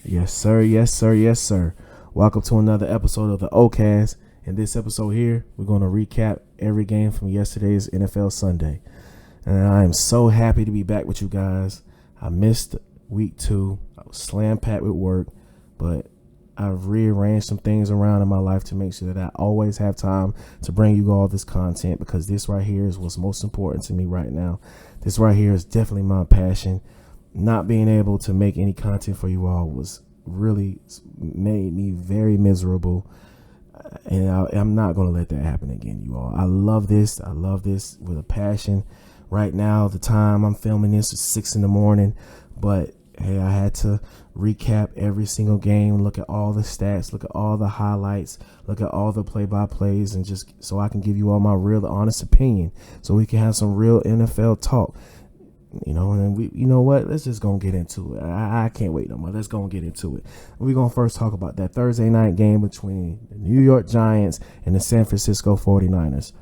Yes, sir. Yes, sir. Yes, sir. Welcome to another episode of the OCast. In this episode here, we're going to recap every game from yesterday's NFL Sunday. And I am so happy to be back with you guys. I missed week 2. I was slam-packed with work, but I've rearranged some things around in my life to make sure that I always have time to bring you all this content, because this right here is what's most important to me right now. This right here is definitely my passion. Not being able to make any content for you all was really made me very miserable, and I'm not going to let that happen again, you all. I love this with a passion. Right now, the time I'm filming this is 6 a.m, but hey, I had to recap every single game, look at all the stats, look at all the highlights, look at all the play-by-plays, and just so I can give you all my real honest opinion, so we can have some real NFL talk. And we, you know what? Let's just go get into it. I can't wait no more. Let's go and get into it. We're going to first talk about that Thursday night game between the New York Giants and the San Francisco 49ers.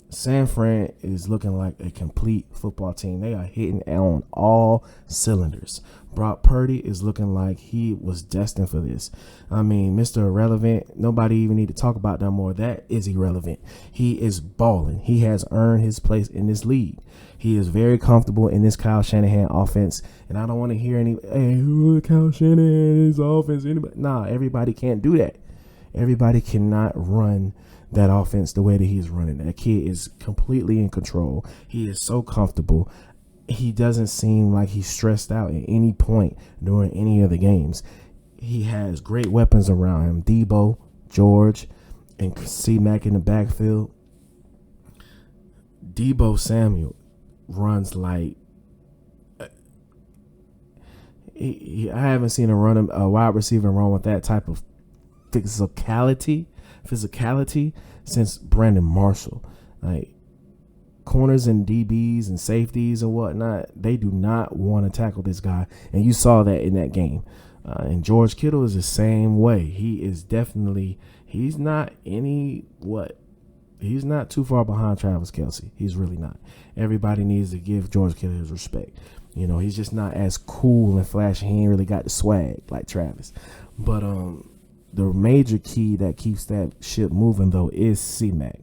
San Fran is looking like a complete football team. They are hitting on all cylinders. Brock Purdy is looking like he was destined for this. I mean, Mr. Irrelevant, nobody even need to talk about that more. That is irrelevant. He is balling. He has earned his place in this league. He is very comfortable in this Kyle Shanahan offense. And I don't want to hear any, hey, Kyle Shanahan, his offense. Anybody? Nah, everybody can't do that. Everybody cannot run that offense the way that he's running. That kid is completely in control. He is so comfortable. He doesn't seem like he's stressed out at any point during any of the games. He has great weapons around him. Debo, George, and C-Mac in the backfield. Debo Samuel runs like I haven't seen a wide receiver run with that type of physicality since Brandon Marshall. Like, corners and DBs and safeties and whatnot, they do not want to tackle this guy, and you saw that in that game. And George Kittle is the same way. He's not too far behind Travis Kelce. He's really not. Everybody needs to give George Kittle his respect. He's just not as cool and flashy. He ain't really got the swag like Travis. But the major key that keeps that ship moving, though, is C-Mac.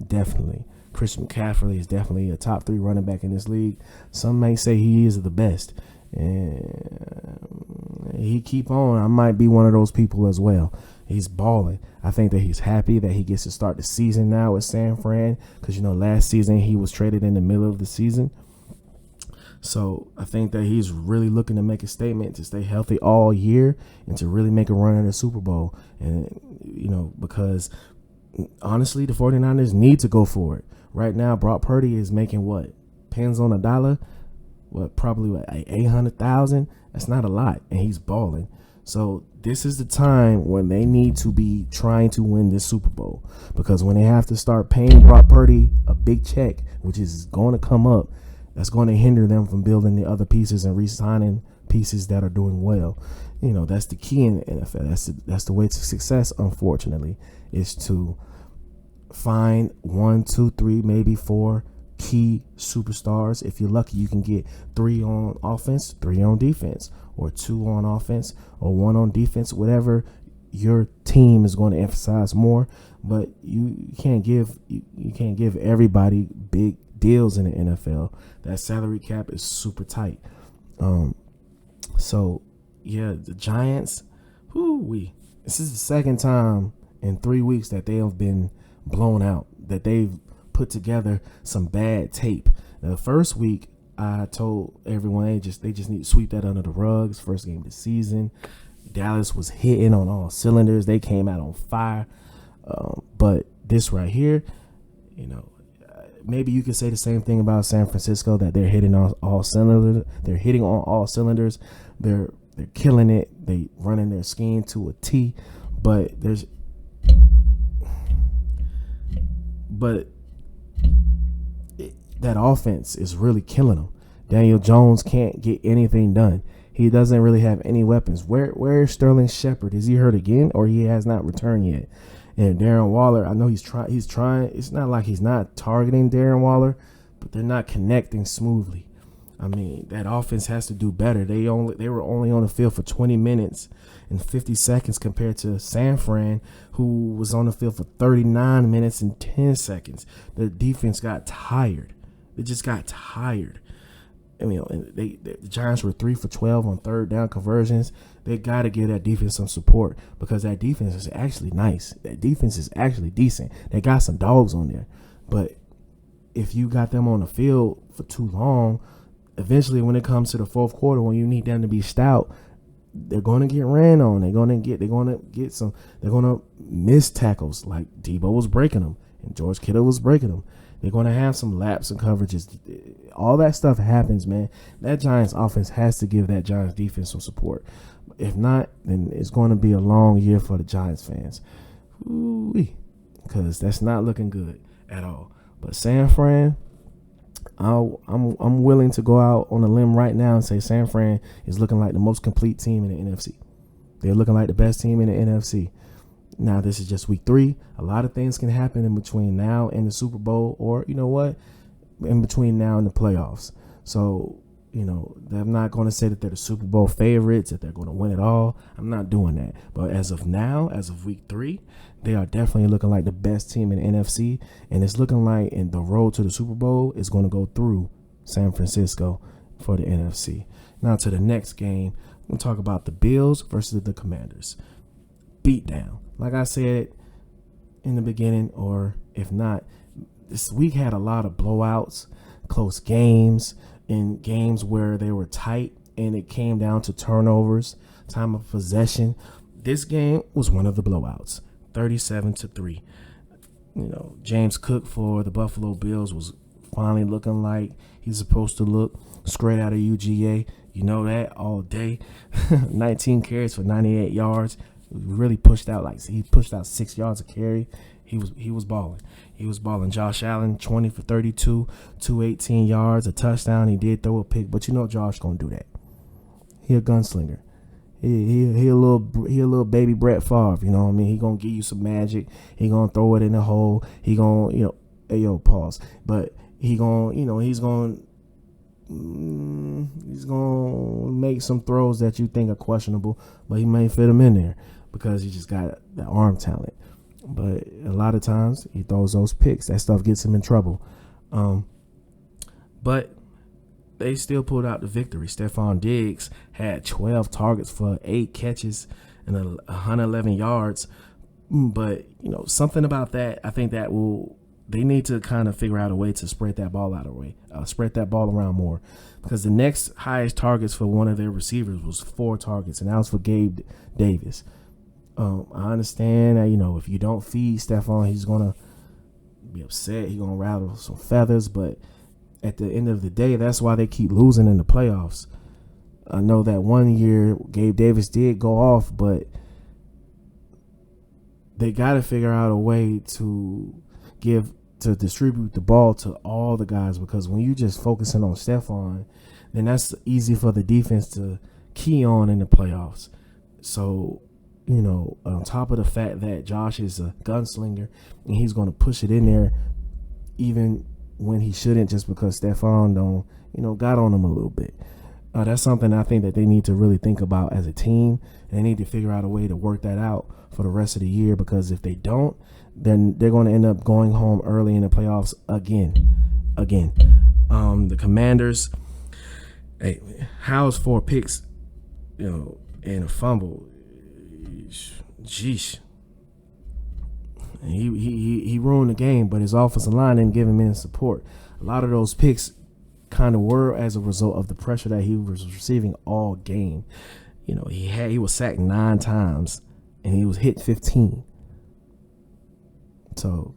Definitely. Christian McCaffrey is definitely a top 3 running back in this league. Some may say he is the best. And he keep on. I might be one of those people as well. He's balling. I think that he's happy that he gets to start the season now with San Fran, because, last season he was traded in the middle of the season. So I think that he's really looking to make a statement to stay healthy all year and to really make a run at the Super Bowl. And, because honestly, the 49ers need to go for it. Right now, Brock Purdy is making pens on a dollar? Probably $800,000? That's not a lot, and he's balling. So this is the time when they need to be trying to win this Super Bowl, because when they have to start paying Brock Purdy a big check, which is going to come up, that's going to hinder them from building the other pieces and re-signing pieces that are doing well. That's the key in the NFL. That's the way to success, unfortunately, is to find 1, 2, 3, maybe 4 key superstars. If you're lucky, you can get 3 on offense, 3 on defense, or 2 on offense, or 1 on defense, whatever your team is going to emphasize more. But you can't give everybody big deals in the NFL. That salary cap is super tight. So yeah, the Giants, this is the second time in 3 weeks that they have been blown out, that they've put together some bad tape. The first week, I told everyone they just need to sweep that under the rugs. First game of the season, Dallas was hitting on all cylinders. They came out on fire. But this right here, maybe you could say the same thing about San Francisco, that they're hitting on all cylinders. They're hitting on all cylinders. They're killing it. They running their scheme to a T. But that offense is really killing them. Daniel Jones can't get anything done. He doesn't really have any weapons. Where is Sterling Shepard? Is he hurt again, or he has not returned yet? And Darren Waller, I know he's trying. It's not like he's not targeting Darren Waller, but they're not connecting smoothly. I mean, that offense has to do better. They were only on the field for 20 minutes and 50 seconds compared to San Fran, who was on the field for 39 minutes and 10 seconds. The defense got tired. They just got tired. I mean, the Giants were 3 for 12 on third down conversions. They got to give that defense some support because that defense is actually nice. That defense is actually decent. They got some dogs on there. But if you got them on the field for too long, eventually when it comes to the fourth quarter, when you need them to be stout, they're going to get ran on. They're going to miss tackles like Debo was breaking them and George Kittle was breaking them. They're going to have some laps and coverages. All that stuff happens, man. That Giants offense has to give that Giants defense some support. If not, then it's going to be a long year for the Giants fans. Because that's not looking good at all. But San Fran, I'm willing to go out on a limb right now and say San Fran is looking like the most complete team in the NFC. They're looking like the best team in the NFC. Now, this is just week 3. A lot of things can happen in between now and the Super Bowl, or, you know what, in between now and the playoffs. So, you know, I'm not going to say that they're the Super Bowl favorites, that they're going to win it all. I'm not doing that. But as of now, as of week 3, they are definitely looking like the best team in the NFC. And it's looking like in the road to the Super Bowl is going to go through San Francisco for the NFC. Now to the next game, we'll talk about the Bills versus the Commanders. Beatdown. Like I said in the beginning, or if not, this week had a lot of blowouts, close games, and games where they were tight and it came down to turnovers, time of possession. This game was one of the blowouts, 37-3. You know, James Cook for the Buffalo Bills was finally looking like he's supposed to look, straight out of UGA. You know that all day. 19 carries for 98 yards. Really pushed out, like he pushed out 6 yards a carry. He was balling. He was balling. Josh Allen, 20 for 32, 218 yards, a touchdown. He did throw a pick, but you know Josh gonna do that. He a gunslinger. He a little baby Brett Favre. You know what I mean? He gonna give you some magic. He gonna throw it in the hole. He gonna, you know, hey yo, pause. But he gonna, you know, he's gonna make some throws that you think are questionable, but he may fit them in there because he just got the arm talent. But a lot of times he throws those picks. That stuff gets him in trouble. But they still pulled out the victory. Stephon Diggs had 12 targets for 8 catches and 111 yards. But, you know, something about that, I think that they need to kind of figure out a way to spread that ball spread that ball around more. Because the next highest targets for one of their receivers was 4 targets, and that was for Gabe Davis. I understand that, you know, if you don't feed Stephon, he's going to be upset. He's going to rattle some feathers. But at the end of the day, that's why they keep losing in the playoffs. I know that one year Gabe Davis did go off, but they got to figure out a way to distribute the ball to all the guys, because when you just focusing on Stephon, then that's easy for the defense to key on in the playoffs. So, you know, on top of the fact that Josh is a gunslinger and he's going to push it in there even when he shouldn't, just because Stephon don't, you know, got on him a little bit. That's something I think that they need to really think about as a team, and they need to figure out a way to work that out for the rest of the year, because if they don't, then they're going to end up going home early in the playoffs again. The Commanders, hey, How's 4 picks, you know, and a fumble. Jeez. He ruined the game, but his offensive line didn't give him any support. A lot of those picks kind of were as a result of the pressure that he was receiving all game. You know, he was sacked 9 times and he was hit 15. So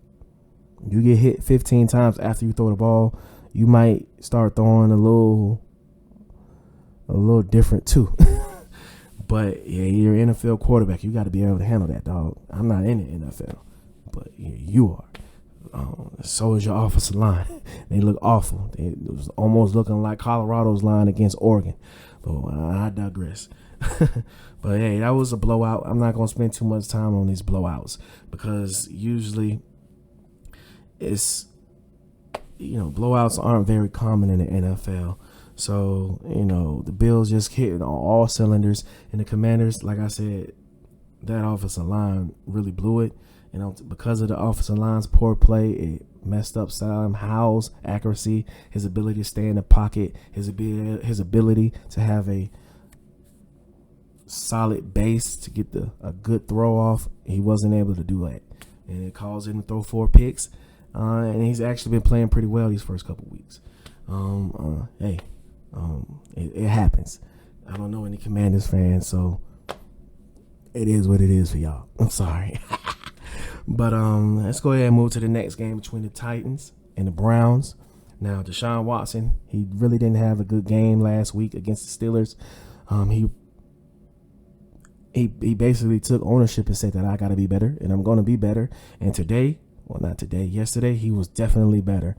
you get hit 15 times after you throw the ball, you might start throwing a little different too. But yeah, you're an NFL quarterback. You got to be able to handle that, dog. I'm not in the NFL, but yeah, you are. So is your offensive line. They look awful. It was almost looking like Colorado's line against Oregon. But I digress. But hey, that was a blowout. I'm not going to spend too much time on these blowouts, because usually it's, you know, blowouts aren't very common in the NFL. So, the Bills just hit on all cylinders. And the Commanders, like I said, that offensive line really blew it. Because of the offensive line's poor play, it messed up Sam Howell's accuracy, his ability to stay in the pocket, his ability to have a solid base to get a good throw off. He wasn't able to do that. And it caused him to throw 4 picks. And he's actually been playing pretty well these first couple weeks. It happens. I don't know any Commanders fans, so it is what it is for y'all. I'm sorry. But let's go ahead and move to the next game between the Titans and the Browns. Now, Deshaun Watson, he really didn't have a good game last week against the Steelers. He basically took ownership and said that I got to be better, and I'm going to be better. And yesterday, he was definitely better.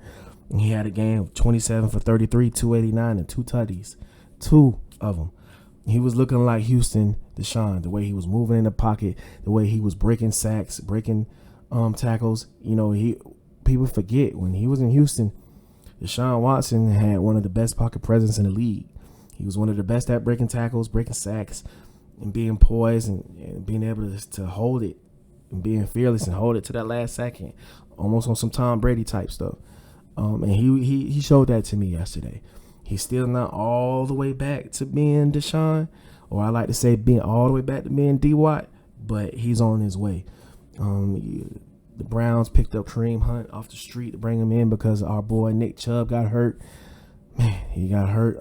He had a game of 27 for 33, 289, and 2 tutties. 2 of them. He was looking like Houston Deshaun, the way he was moving in the pocket, the way he was breaking sacks, breaking tackles. People forget when he was in Houston, Deshaun Watson had one of the best pocket presence in the league. He was one of the best at breaking tackles, breaking sacks, and being poised and being able to hold it and being fearless and hold it to that last second, almost on some Tom Brady type stuff. And he showed that to me yesterday. He's still not all the way back to being Deshaun, or I like to say being all the way back to being D-Watt, but he's on his way. The Browns picked up Kareem Hunt off the street to bring him in because our boy Nick Chubb got hurt. Man, he got hurt.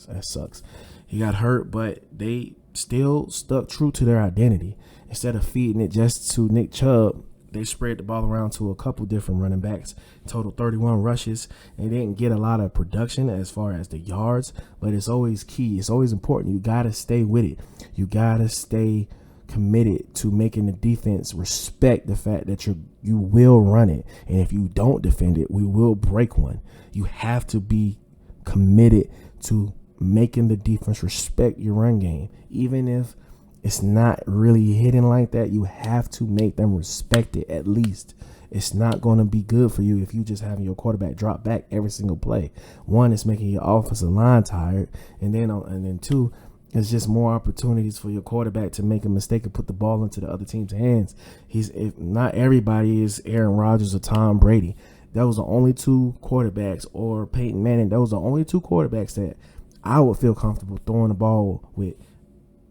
That sucks. He got hurt, but they still stuck true to their identity. Instead of feeding it just to Nick Chubb, they spread the ball around to a couple different running backs. Total 31 rushes. They didn't get a lot of production as far as the yards, but it's always key. It's always important. You got to stay with it. You got to stay committed to making the defense respect the fact that you will run it. And if you don't defend it, we will break one. You have to be committed to making the defense respect your run game. Even if it's not really hitting like that, you have to make them respect it at least. It's not going to be good for you if you just having your quarterback drop back every single play. One, it's making your offensive line tired, and then 2, it's just more opportunities for your quarterback to make a mistake and put the ball into the other team's hands. If not everybody is Aaron Rodgers or Tom Brady. That was the only 2 quarterbacks, or Peyton Manning. Those are the only 2 quarterbacks that I would feel comfortable throwing the ball with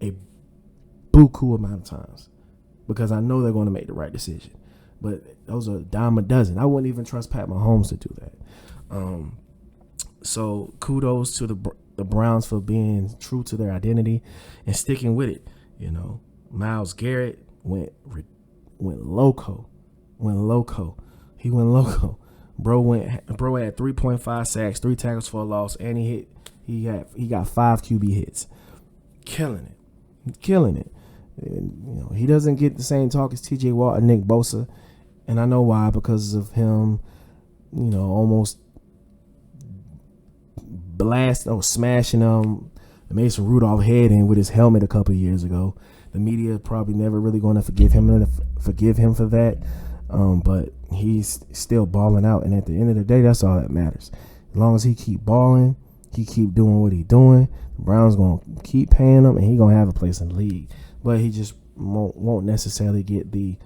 a buku amount of times, because I know they're going to make the right decision. But those are a dime a dozen. I wouldn't even trust Pat Mahomes to do that. So kudos to the Browns for being true to their identity and sticking with it. Myles Garrett went loco. He went loco. Bro had 3.5 sacks, 3 tackles for a loss, and he got 5 QB hits. Killing it. And, he doesn't get the same talk as TJ Watt and Nick Bosa, and I know why, because of him, almost smashing Mason Rudolph head in with his helmet a couple of years ago. The media probably never really going to forgive him for that, but he's still balling out, and at the end of the day, that's all that matters. As long as he keep balling, he keep doing what he's doing, the Browns going to keep paying him, and he going to have a place in the league. But he just won't necessarily get the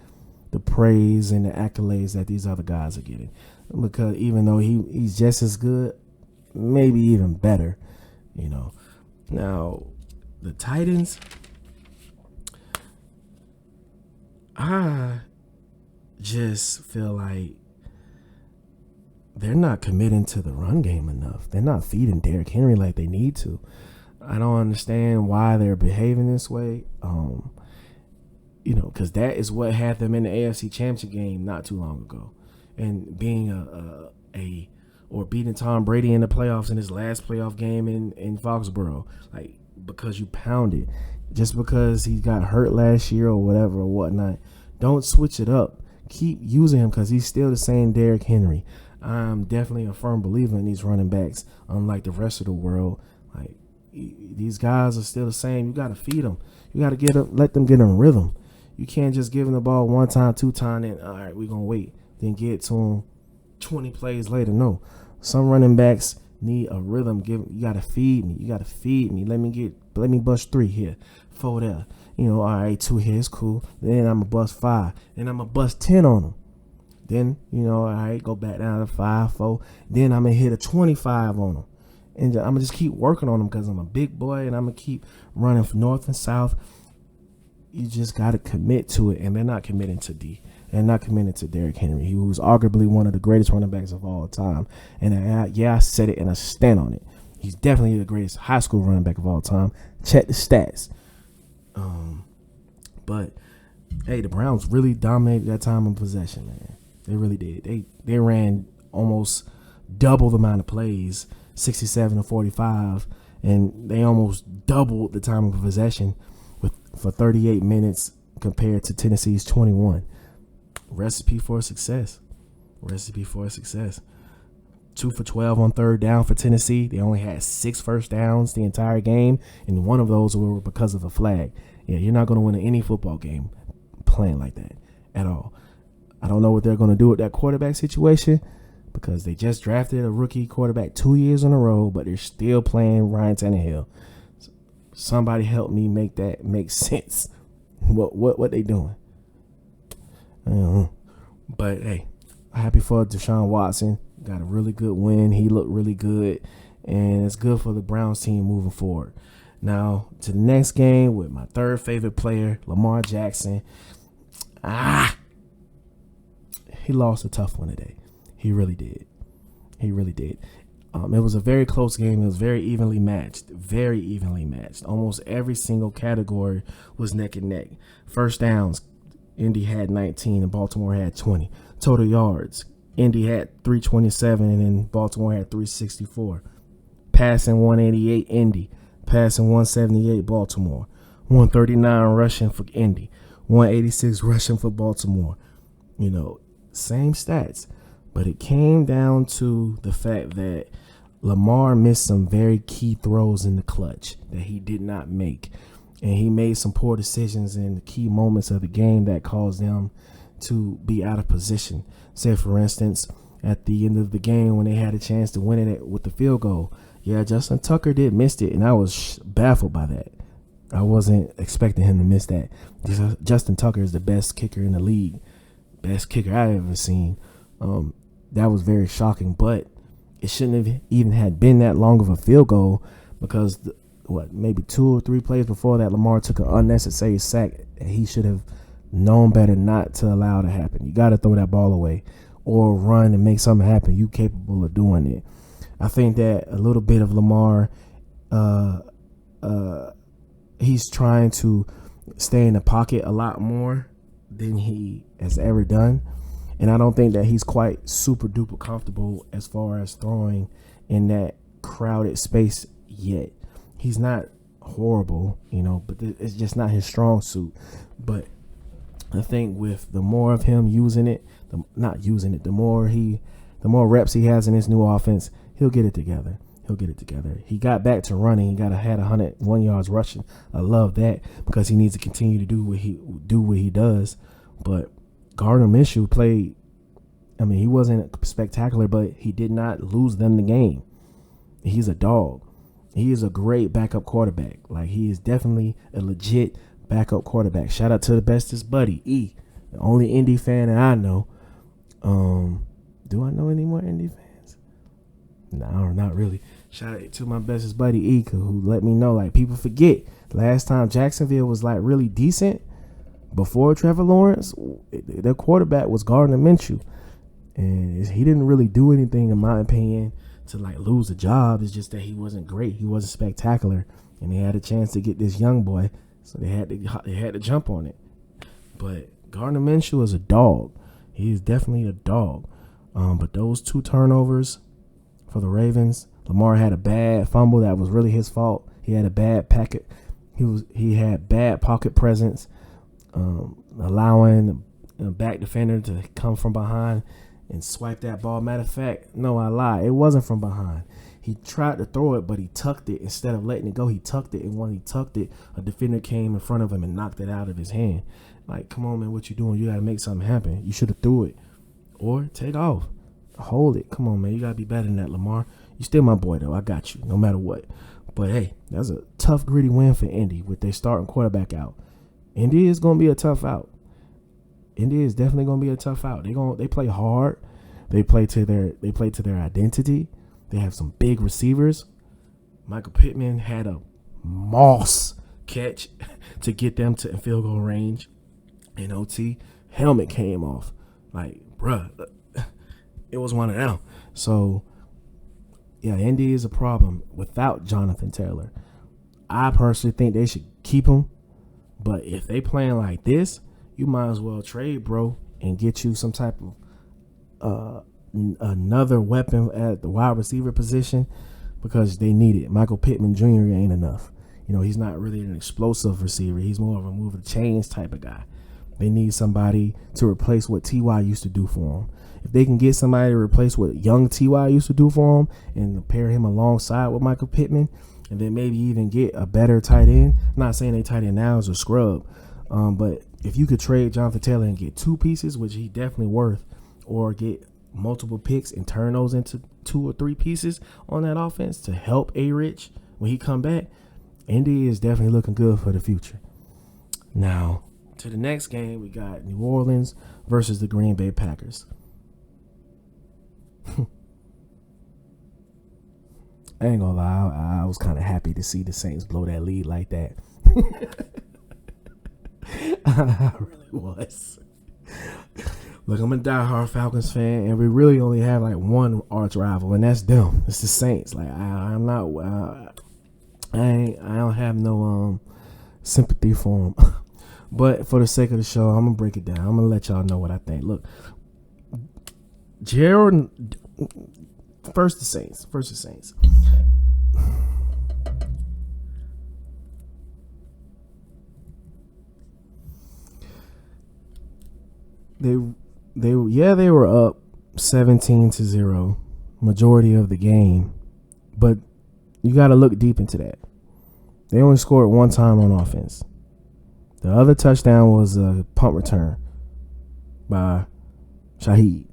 praise and the accolades that these other guys are getting, because even though he's just as good, maybe even better, Now, the Titans, I just feel like they're not committing to the run game enough. They're not feeding Derrick Henry like they need to. I don't understand why they're behaving this way. Because that is what had them in the AFC Championship game not too long ago, and being or beating Tom Brady in the playoffs in his last playoff game in Foxborough, because you pounded. Just because he got hurt last year or whatever or whatnot, don't switch it up. Keep using him, because he's still the same Derrick Henry. I'm definitely a firm believer in these running backs, unlike the rest of the world. These guys are still the same. You got to feed them. You got to let them get in rhythm. You can't just give them the ball 1 time, 2 times, and all right, we're going to wait. Then get to them 20 plays later. No. Some running backs need a rhythm. You gotta feed me. You gotta feed me. Let me bust 3 here, 4 there. All right, 2 here is cool. Then I'm gonna bust 5. Then I'm gonna bust 10 on them. Then all right, go back down to 5, 4. Then I'm gonna hit a 25 on them, and I'm gonna just keep working on them because I'm a big boy, and I'm gonna keep running from north and south. You just gotta commit to it, and they're not committing to D. They're not committed to Derrick Henry, who's arguably one of the greatest running backs of all time. And I said it and I stand on it. He's definitely the greatest high school running back of all time. Check the stats. But hey, the Browns really dominated that time of possession, man. They really did. They ran almost double the amount of plays, 67 to 45, and they almost doubled the time of possession for 38 minutes compared to Tennessee's 21. Recipe for success. 2 for 12 on third down for Tennessee. They only had 6 first downs the entire game, and one of those were because of a flag. Yeah, you're not going to win any football game playing like that at all. I don't know what they're going to do with that quarterback situation because they just drafted a rookie quarterback 2 years in a row, but they're still playing Ryan Tannehill. Somebody help me make that make sense. What they doing? But hey, happy for Deshaun Watson. Got a really good win. He looked really good, and it's good for the Browns team moving forward. Now to the next game with my third favorite player, Lamar Jackson. He lost a tough one today. He really did. It was a very close game. It was very evenly matched. Almost every single category was neck and neck. First downs, Indy had 19 and Baltimore had 20. Total yards, Indy had 327 and then Baltimore had 364. Passing 188 Indy, passing 178 Baltimore. 139 rushing for Indy, 186 rushing for Baltimore. Same stats. But it came down to the fact that Lamar missed some very key throws in the clutch that he did not make. And he made some poor decisions in the key moments of the game that caused them to be out of position. Say, for instance, at the end of the game when they had a chance to win it with the field goal. Yeah, Justin Tucker did miss it, and I was baffled by that. I wasn't expecting him to miss that. Justin Tucker is the best kicker in the league. Best kicker I've ever seen. That was very shocking, but it shouldn't have even had been that long of a field goal because maybe 2 or 3 plays before that, Lamar took an unnecessary sack and he should have known better not to allow it to happen. You got to throw that ball away or run and make something happen. You capable of doing it. I think that a little bit of Lamar, he's trying to stay in the pocket a lot more than he has ever done. And I don't think that he's quite super duper comfortable as far as throwing in that crowded space yet. He's not horrible, but it's just not his strong suit. But I think with the more of him using it, the more reps he has in his new offense, he'll get it together. He got back to running. He had 101 yards rushing. I love that because he needs to continue to do what he does. But Gardner Minshew played. He wasn't spectacular, but he did not lose them the game. He's a dog. He is a great backup quarterback. Like, he is definitely a legit backup quarterback. Shout out to the bestest buddy, E, the only Indy fan that I know. Do I know any more Indy fans? No, not really. Shout out to my bestest buddy, E, who let me know. Like, people forget last time Jacksonville was like really decent. Before Trevor Lawrence, their quarterback was Gardner Minshew. And he didn't really do anything, in my opinion, to like lose a job. It's just that he wasn't great. He wasn't spectacular. And they had a chance to get this young boy. So they had to jump on it. But Gardner Minshew is a dog. He is definitely a dog. But those 2 turnovers for the Ravens, Lamar had a bad fumble that was really his fault. He had a bad packet. He had bad pocket presence. Allowing the back defender to come from behind and swipe that ball. Matter of fact, no, I lied. It wasn't from behind. He tried to throw it, but he tucked it. Instead of letting it go, he tucked it. And when he tucked it, a defender came in front of him and knocked it out of his hand. Like, come on, man, what you doing? You got to make something happen. You should have threw it. Or take off. Hold it. Come on, man. You got to be better than that, Lamar. You still my boy, though. I got you, no matter what. But, hey, that's a tough, gritty win for Indy with their starting quarterback out. Indy is going to be a tough out. Indy is definitely going to be a tough out. They play hard. They play to their identity. They have some big receivers. Michael Pittman had a moss catch to get them to field goal range in OT. Helmet came off. Like, bruh, it was one of them. So, yeah, Indy is a problem without Jonathan Taylor. I personally think they should keep him. But if they playing like this, you might as well trade, bro, and get you some type of another weapon at the wide receiver position because they need it. Michael Pittman Jr. ain't enough. He's not really an explosive receiver. He's more of a move the chains type of guy. They need somebody to replace what T.Y. used to do for him. If they can get somebody to replace what young T.Y. used to do for him and pair him alongside with Michael Pittman, and then maybe even get a better tight end. I'm not saying they tight end now is a scrub, but if you could trade Jonathan Taylor and get two pieces, which he definitely worth, or get multiple picks and turn those into 2 or 3 pieces on that offense to help A-Rich when he come back, Indy is definitely looking good for the future. Now, to the next game, we got New Orleans versus the Green Bay Packers. I ain't gonna lie, I was kind of happy to see the Saints blow that lead like that. I really was. Look, I'm a diehard Falcons fan, and we really only have like one arch rival, and that's them. It's the Saints. Like I'm not, I don't have no sympathy for them. But for the sake of the show, I'm gonna break it down. I'm gonna let y'all know what I think. Look, First the Saints. They were up 17-0 majority of the game, but you got to look deep into that. They only scored one time on offense. The other touchdown was a punt return by Shaheed.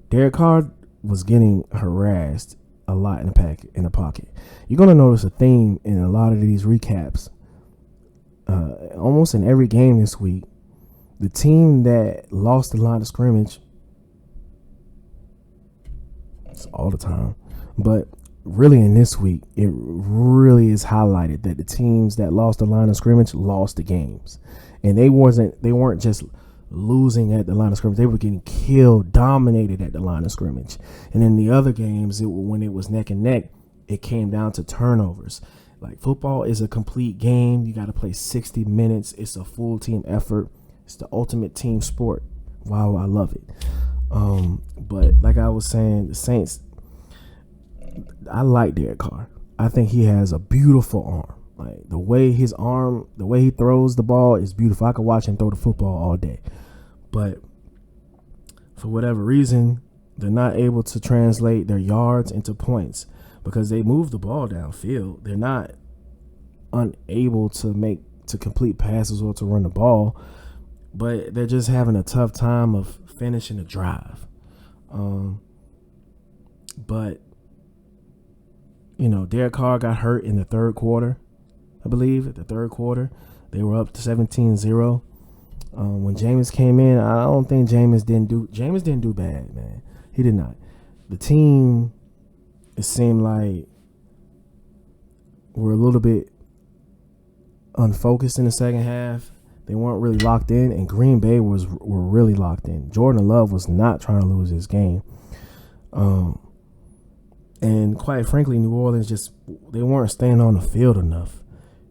Derek Carr was getting harassed a lot in the pocket. You're going to notice a theme in a lot of these recaps. Almost in every game this week, the team that lost the line of scrimmage, it's all the time, but really in this week, it really is highlighted that the teams that lost the line of scrimmage lost the games. And they weren't just losing at the line of scrimmage. They were getting killed, dominated at the line of scrimmage. And in the other games, when it was neck and neck, it came down to turnovers. Like, football is a complete game. You got to play 60 minutes. It's a full team effort. It's the ultimate team sport. Wow, I love it. But like I was saying, the Saints, I like Derek Carr. I think he has a beautiful arm. Like, the way he throws the ball is beautiful. I could watch him throw the football all day. But for whatever reason, they're not able to translate their yards into points because they move the ball downfield. They're not unable to complete passes or to run the ball, but they're just having a tough time of finishing a drive. But Derek Carr got hurt in the third quarter. I believe at the third quarter, they were up to 17-0. When Jameis came in, I don't think Jameis didn't do bad, man. He did not. The team, it seemed like, were a little bit unfocused in the second half. They weren't really locked in, and Green Bay were really locked in. Jordan Love was not trying to lose this game. And quite frankly, New Orleans they weren't staying on the field enough.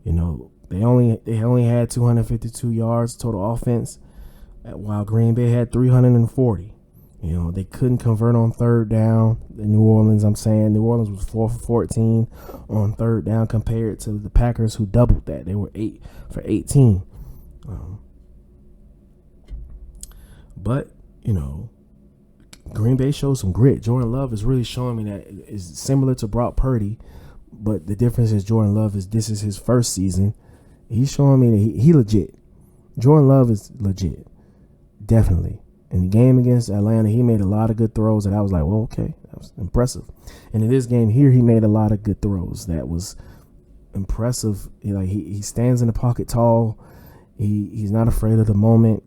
They only had 252 yards total offense, while Green Bay had 340. They couldn't convert on third down. New Orleans was 4 for 14 on third down compared to the Packers, who doubled that. They were 8 for 18. But Green Bay showed some grit. Jordan Love is really showing me that is similar to Brock Purdy, but the difference is Jordan Love this is his first season. He's showing me that he legit. Jordan Love is legit, definitely. In the game against Atlanta, he made a lot of good throws that I was like, well, okay, times. Impressive. And in this game here, he made a lot of good throws. That was impressive. He stands in the pocket tall. He's not afraid of the moment.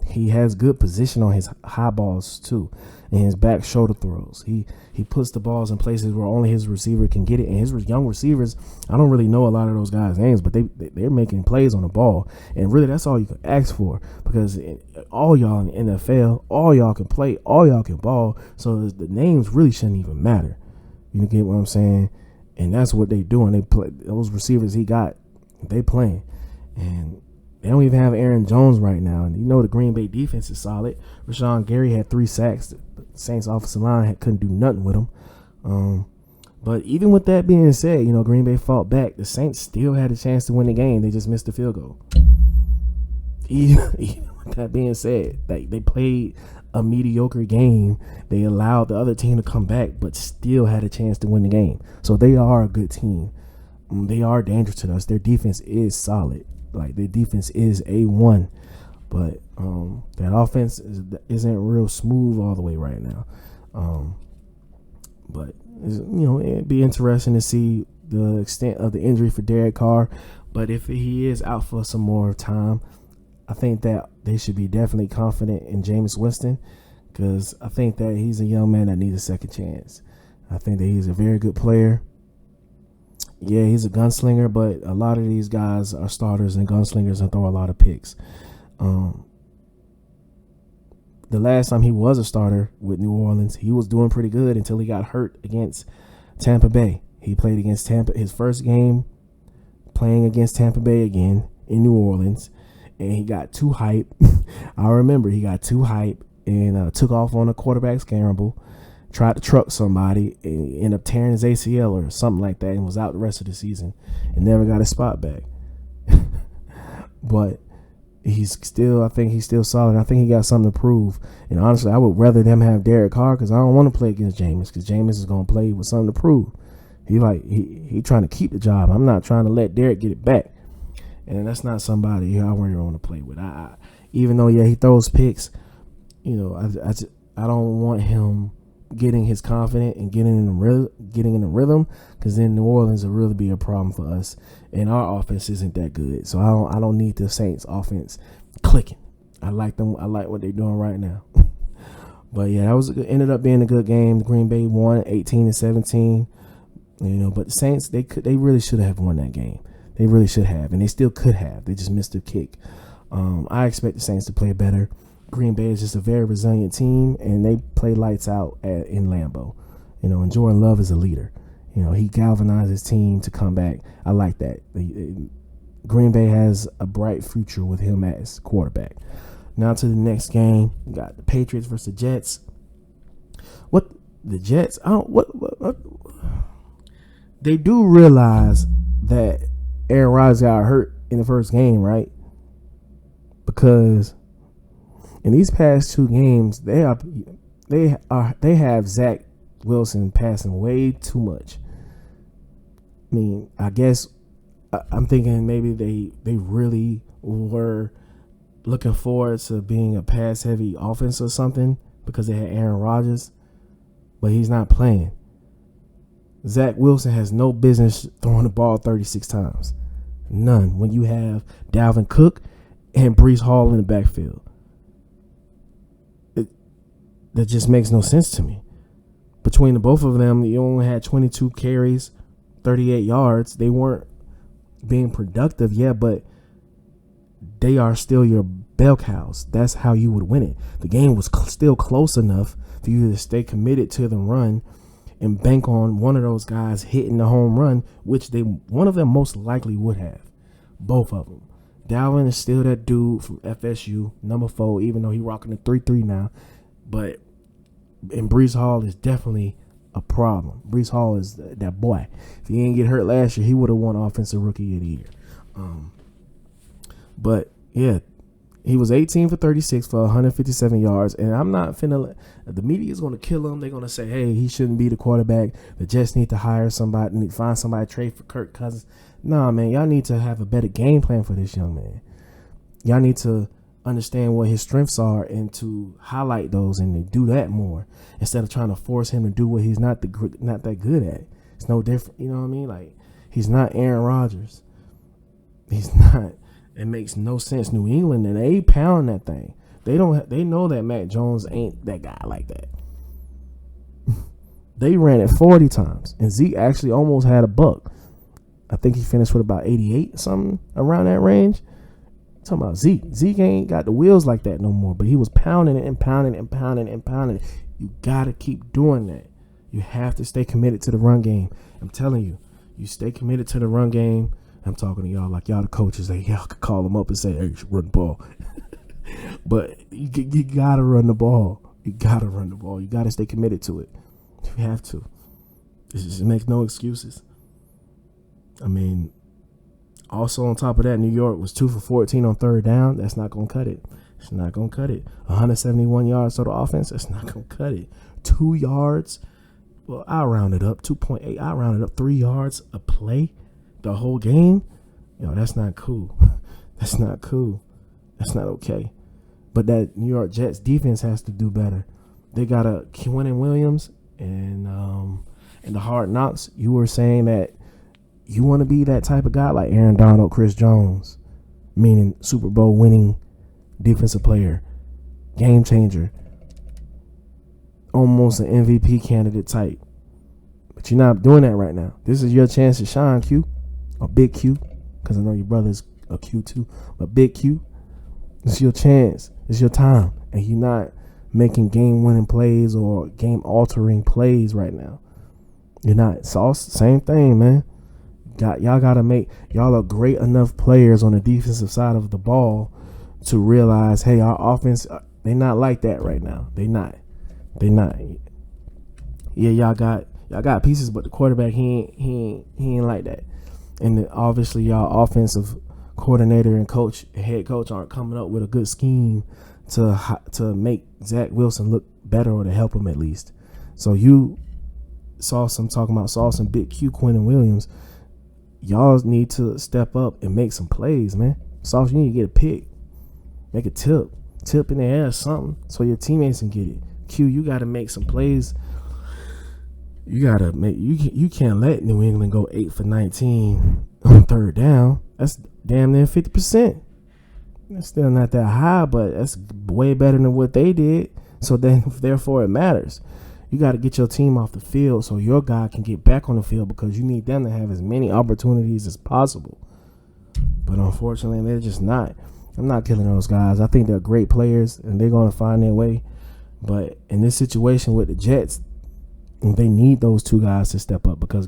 He has good position on his high balls too, and his back shoulder throws. He puts the balls in places where only his receiver can get it. And his young receivers, I don't really know a lot of those guys' names, but they're making plays on the ball. And really, that's all you can ask for, because all y'all in the NFL, all y'all can play, all y'all can ball. So the names really shouldn't even matter. You get what I'm saying? And that's what they doing. They play those receivers he got. They playing, and they don't even have Aaron Jones right now. And the Green Bay defense is solid. Rashawn Gary had 3 sacks. The Saints offensive line couldn't do nothing with him. But even with that being said, Green Bay fought back. The Saints still had a chance to win the game. They just missed the field goal. Even with that being said, they played a mediocre game. They allowed the other team to come back, but still had a chance to win the game. So they are a good team. They are dangerous to us. Their defense is solid. Their defense is A1, but that offense isn't real smooth all the way right now. But it'd be interesting to see the extent of the injury for Derek Carr. But if he is out for some more time, I think that they should be definitely confident in Jameis Winston, because I think that he's a young man that needs a second chance. I think that he's a very good player. Yeah, he's a gunslinger, but a lot of these guys are starters and gunslingers and throw a lot of picks. The last time he was a starter with New Orleans, he was doing pretty good until he got hurt against Tampa Bay. He played against Tampa, his first game playing against Tampa Bay again in New Orleans, and he got too hype. I remember he got too hype and took off on a quarterback scramble. Tried to truck somebody and ended up tearing his ACL or something like that, and was out the rest of the season and never got his spot back. But I think he's still solid. I think he got something to prove. And honestly, I would rather them have Derek Carr, because I don't want to play against Jameis, because Jameis is going to play with something to prove. He trying to keep the job. I'm not trying to let Derek get it back. And that's not somebody I really want to play with. Even though, he throws picks, I don't want him getting his confidence and getting in the rhythm, because then New Orleans will really be a problem for us, and our offense isn't that good. So I don't need the Saints offense clicking. I like them. I like what they're doing right now. But yeah, ended up being a good game. The Green Bay won 18-17. But the Saints, they really should have won that game. They really should have, and they still could have. They just missed a kick. I expect the Saints to play better. Green Bay is just a very resilient team, and they play lights out in Lambeau. And Jordan Love is a leader. He galvanized his team to come back. I like that. Green Bay has a bright future with him as quarterback. Now to the next game, we got the Patriots versus the Jets. What the Jets? What? They do realize that Aaron Rodgers got hurt in the first game, right? Because in these past 2 games, they have Zach Wilson passing way too much. I mean, I guess I'm thinking maybe they really were looking forward to being a pass-heavy offense or something, because they had Aaron Rodgers, but he's not playing. Zach Wilson has no business throwing the ball 36 times. None. When you have Dalvin Cook and Breece Hall in the backfield. That just makes no sense to me. Between the both of them, you only had 22 carries, 38 yards. They weren't being productive yet, but they are still your bell cows. That's how you would win it. The game was still close enough for you to stay committed to the run and bank on one of those guys hitting the home run, which one of them most likely would have. Both of them. Dalvin is still that dude from FSU, number 4, even though he's rocking the 3-3 now. And Breece Hall is definitely a problem. Breece Hall is that boy. If he didn't get hurt last year, he would have won Offensive Rookie of the Year. But yeah, he was 18 for 36 for 157 yards. And I'm not finna. The media is going to kill him. They're going to say, hey, he shouldn't be the quarterback. The Jets need to hire somebody, find somebody to trade for Kirk Cousins. Nah, man, y'all need to have a better game plan for this young man. Y'all need to understand what his strengths are and to highlight those and to do that more instead of trying to force him to do what he's not that good at. It's no different, you know what I mean? Like, he's not Aaron Rodgers. He's not. It makes no sense. New England, and they pound that thing. They know that Mac Jones ain't that guy like that. They ran it 40 times, and Zeke actually almost had a buck. I think he finished with about 88 something around that range. I'm talking about Zeke. Zeke ain't got the wheels like that no more, but he was pounding it and pounding it and pounding it and pounding it. You got to keep doing that. You have to stay committed to the run game. I'm telling you, you stay committed to the run game. I'm talking to y'all like y'all the coaches. Like, y'all could call them up and say, hey, you should run the ball. But you got to run the ball. You got to run the ball. You got to stay committed to it. You have to. It just makes no excuses. I mean, also on top of that, New York was 2 for 14 on third down. That's not going to cut it. It's not going to cut it. 171 yards total offense. That's not going to cut it. 2 yards. Well, I'll round it up. 2.8. I'll round it up 3 yards a play the whole game. Yo, that's not cool. That's not cool. That's not okay. But that New York Jets defense has to do better. They got a Quinnen Williams and the Hard Knocks. You were saying that you want to be that type of guy like Aaron Donald, Chris Jones, meaning Super Bowl winning defensive player, game changer, almost an MVP candidate type. But you're not doing that right now. This is your chance to shine, Q, or Big Q, because I know your brother's a Q too, but Big Q. It's your chance. It's your time. And you're not making game-winning plays or game-altering plays right now. You're not. Sauce, same thing, man. Y'all got to make – y'all are great enough players on the defensive side of the ball to realize, hey, our offense, they not like that right now. They not. Yeah, y'all got pieces, but the quarterback, he ain't like that. And obviously y'all offensive coordinator and head coach aren't coming up with a good scheme to make Zach Wilson look better or to help him at least. So you saw some Big Q, Quinnen Williams. Y'all need to step up and make some plays, man. Sauce, you need to get a pick. Make a tip in the air or something so your teammates can get it. Q, you got to make some plays. You got to make you can't let New England go 8 for 19 on third down. That's damn near 50%. That's still not that high, but that's way better than what they did. So then, therefore, it matters. You got to get your team off the field so your guy can get back on the field because you need them to have as many opportunities as possible. But unfortunately, they're just not. I'm not killing those guys. I think they're great players, and they're going to find their way. But in this situation with the Jets, they need those two guys to step up because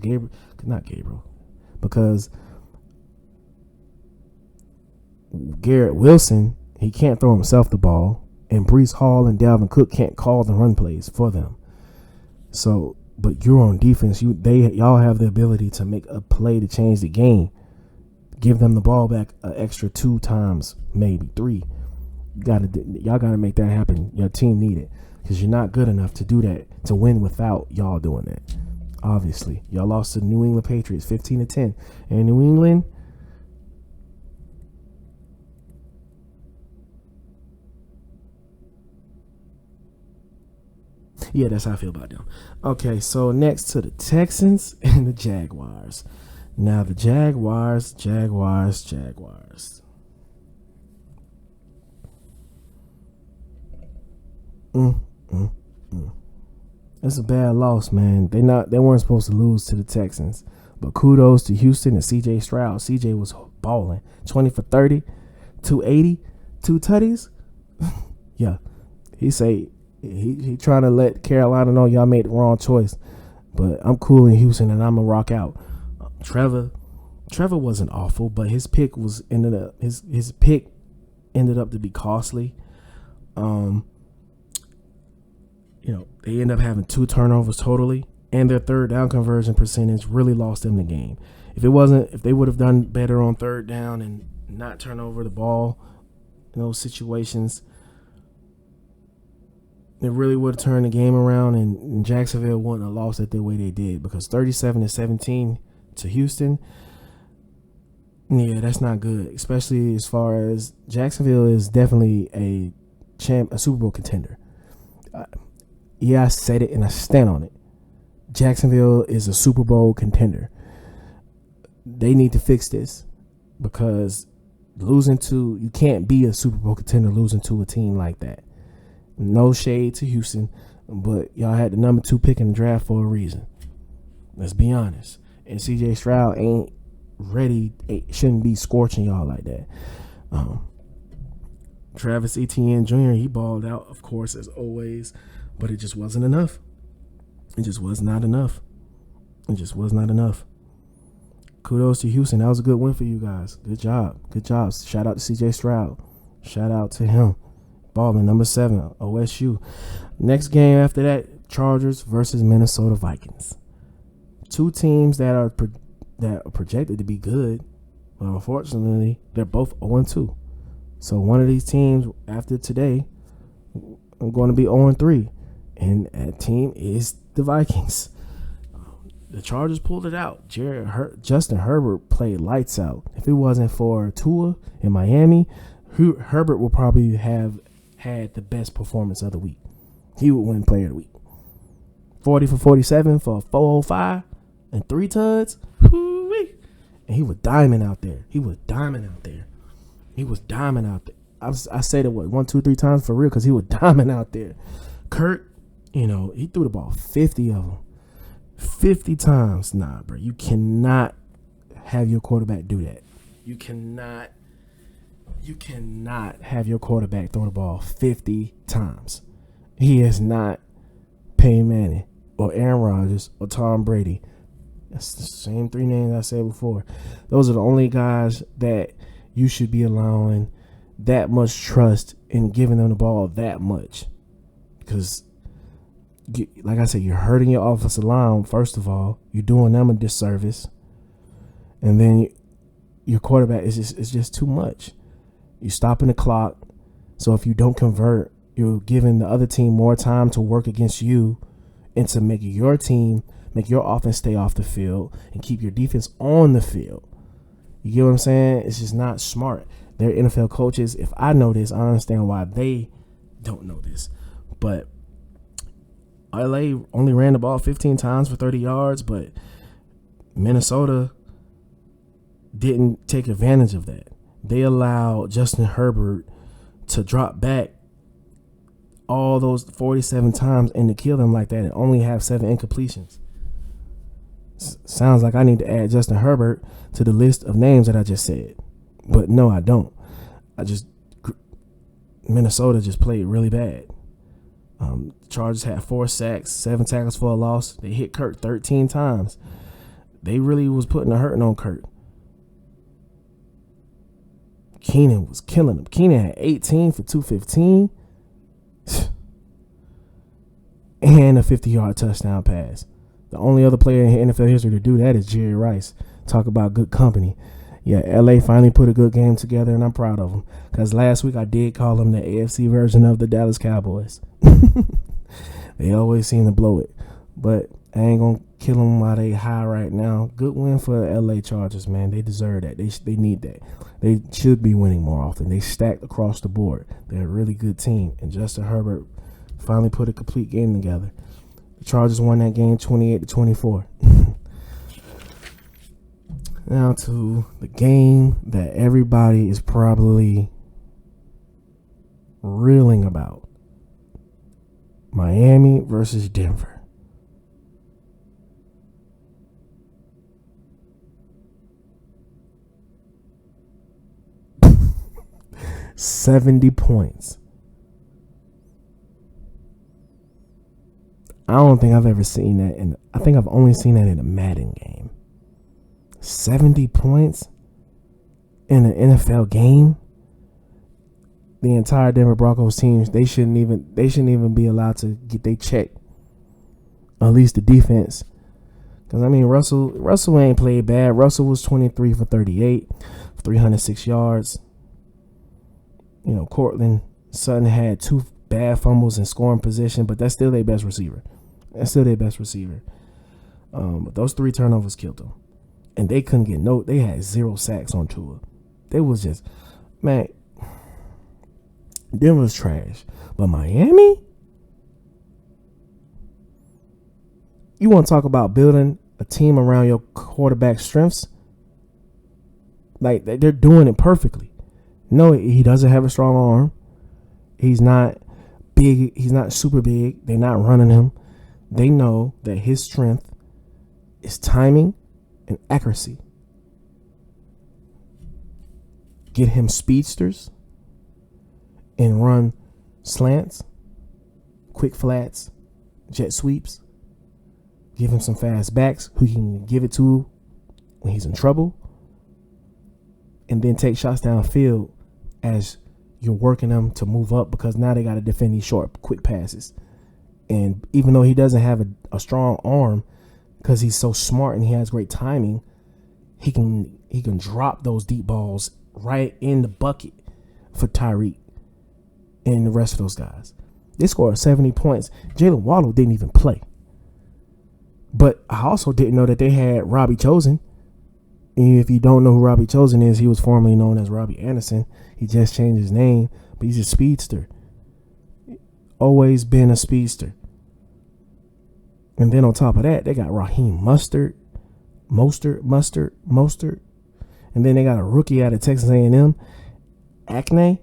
Garrett Wilson, he can't throw himself the ball, and Breece Hall and Dalvin Cook can't call the run plays for them. So, but you're on defense. Y'all have the ability to make a play to change the game. Give them the ball back an extra 2 times, maybe 3. Y'all gotta make that happen. Your team need it because you're not good enough to do that to win without y'all doing that. Obviously, y'all lost to the New England Patriots 15-10, and New England. Yeah, that's how I feel about them. Okay, so next to the Texans and the Jaguars. Now the Jaguars. It's a bad loss, man. They weren't supposed to lose to the Texans. But kudos to Houston and CJ Stroud. CJ was balling. 20 for 30, 280, 2 tutties. Yeah. He trying to let Carolina know y'all made the wrong choice. But I'm cool in Houston and I'm gonna rock out. Trevor wasn't awful, but his pick ended up to be costly. They end up having 2 turnovers totally, and their third down conversion percentage really lost them the game. If they would have done better on third down and not turn over the ball in those situations, it really would have turned the game around, and Jacksonville wouldn't have lost it the way they did because 37-17 to Houston, Yeah, that's not good, especially as far as Jacksonville is definitely a Super Bowl contender. Yeah, I said it and I stand on it. Jacksonville is a Super Bowl contender. They need to fix this because you can't be a Super Bowl contender losing to a team like that. No shade to Houston, but y'all had the number 2 pick in the draft for a reason. Let's be honest. And CJ Stroud ain't ready, shouldn't be scorching y'all like that. Travis Etienne Jr., he balled out, of course, as always, but it just wasn't enough. It just was not enough. It just was not enough. Kudos to Houston. That was a good win for you guys. Good job. Good job. Shout out to CJ Stroud. Shout out to him. Balling, number 7, OSU. Next game after that, Chargers versus Minnesota Vikings. 2 teams that are projected to be good, but unfortunately, they're both 0-2. So one of these teams after today, I'm going to be 0-3, and that team is the Vikings. The Chargers pulled it out. Justin Herbert played lights out. If it wasn't for Tua in Miami, Herbert would probably have had the best performance of the week. He would win Player of the Week. 40 for 47 for 405 and 3 tuds. And he was diamond out there. I said it 1, 2, 3 times for real because he was diamond out there. Kurt, he threw the ball 50 of them. 50 times. Nah, bro. You cannot have your quarterback do that. You cannot have your quarterback throw the ball 50 times. He is not Peyton Manning or Aaron Rodgers or Tom Brady. That's the same 3 names I said before. Those are the only guys that you should be allowing that much trust in giving them the ball that much. Because, like I said, you're hurting your offensive line, first of all. You're doing them a disservice. And then your quarterback is just too much. You're stopping the clock. So if you don't convert, you're giving the other team more time to work against you and to make your offense stay off the field and keep your defense on the field. You get what I'm saying? It's just not smart. They're NFL coaches. If I know this, I understand why they don't know this. But LA only ran the ball 15 times for 30 yards, but Minnesota didn't take advantage of that. They allowed Justin Herbert to drop back all those 47 times and to kill them like that and only have 7 incompletions. Sounds like I need to add Justin Herbert to the list of names that I just said. But no, I don't. Minnesota just played really bad. Chargers had 4 sacks, 7 tackles for a loss. They hit Kurt 13 times. They really was putting a hurting on Kurt. Keenan was killing him. Keenan had 18 for 215 and a 50-yard touchdown pass. The only other player in NFL history to do that is Jerry Rice. Talk about good company. Yeah, LA finally put a good game together, and I'm proud of them. Because last week I did call them the AFC version of the Dallas Cowboys. They always seem to blow it. But I ain't going to kill them while they high right now. Good win for LA Chargers, man. They deserve that. They need that. They should be winning more often. They stacked across the board. They're a really good team. And Justin Herbert finally put a complete game together. The Chargers won that game 28-24. Now to the game that everybody is probably reeling about. Miami versus Denver. $70 points. I don't think I've ever seen that I think I've only seen that in a Madden game. 70 points in an NFL game. The entire Denver Broncos team, they shouldn't even be allowed to get their check. At least the defense. Because I mean Russell ain't played bad. Russell was 23 for 38, 306 yards. Cortland Sutton had 2 bad fumbles in scoring position, but that's still their best receiver. But those 3 turnovers killed them. And they couldn't get they had 0 sacks on Tua. They was just, man, Denver's trash. But Miami? You want to talk about building a team around your quarterback's strengths? Like, they're doing it perfectly. No, he doesn't have a strong arm. He's not big. He's not super big. They're not running him. They know that his strength is timing and accuracy. Get him speedsters and run slants, quick flats, jet sweeps. Give him some fast backs who he can give it to when he's in trouble. And then take shots downfield as you're working them to move up, because now they got to defend these short, quick passes. And even though he doesn't have a strong arm, because he's so smart and he has great timing, he can drop those deep balls right in the bucket for Tyreek and the rest of those guys. They scored 70 points. Jalen Waddle didn't even play. But I also didn't know that they had Robbie Chosen. If you don't know who Robbie Chosen is, he was formerly known as Robbie Anderson. He just changed his name, but he's a speedster. Always been a speedster. And then on top of that, they got Raheem Mostert. And then they got a rookie out of Texas A&M, Acne.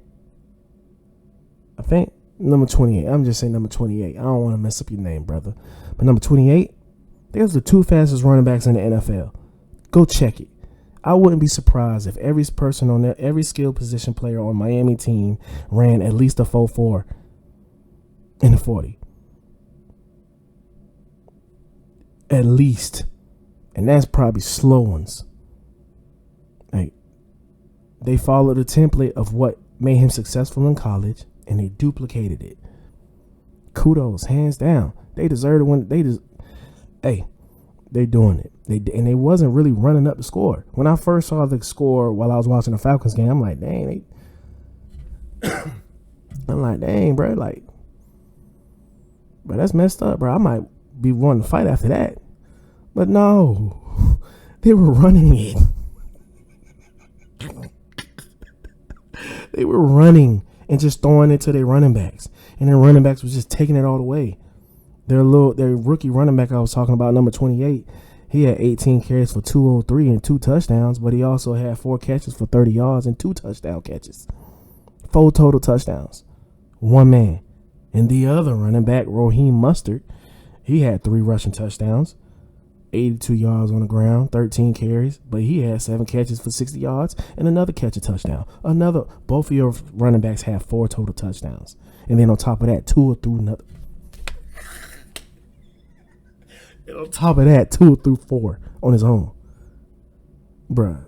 I think number 28. I'm just saying number 28. I don't want to mess up your name, brother. But number 28, there's the 2 fastest running backs in the NFL. Go check it. I wouldn't be surprised if every person on there, every skill position player on Miami team ran at least a 4.4 in the 40. At least. And that's probably slow ones. Like, they followed the template of what made him successful in college, and they duplicated it. Kudos, hands down. They deserve to win. They're doing it. They wasn't really running up the score. When I first saw the score while I was watching the Falcons game, I'm like, dang, bro, like, bro, that's messed up, bro. I might be wanting to fight after that. But no, they were running it. They were running and just throwing it to their running backs. And their running backs was just taking it all the way. Their rookie running back I was talking about, number 28, he had 18 carries for 203 and 2 touchdowns, but he also had 4 catches for 30 yards and 2 touchdown catches. 4 total touchdowns. One man. And the other running back, Raheem Mostert, he had 3 rushing touchdowns, 82 yards on the ground, 13 carries, but he had 7 catches for 60 yards and another catch a touchdown. Both of your running backs have 4 total touchdowns. And then on top of that, 2 through 4 on his own. Bruh.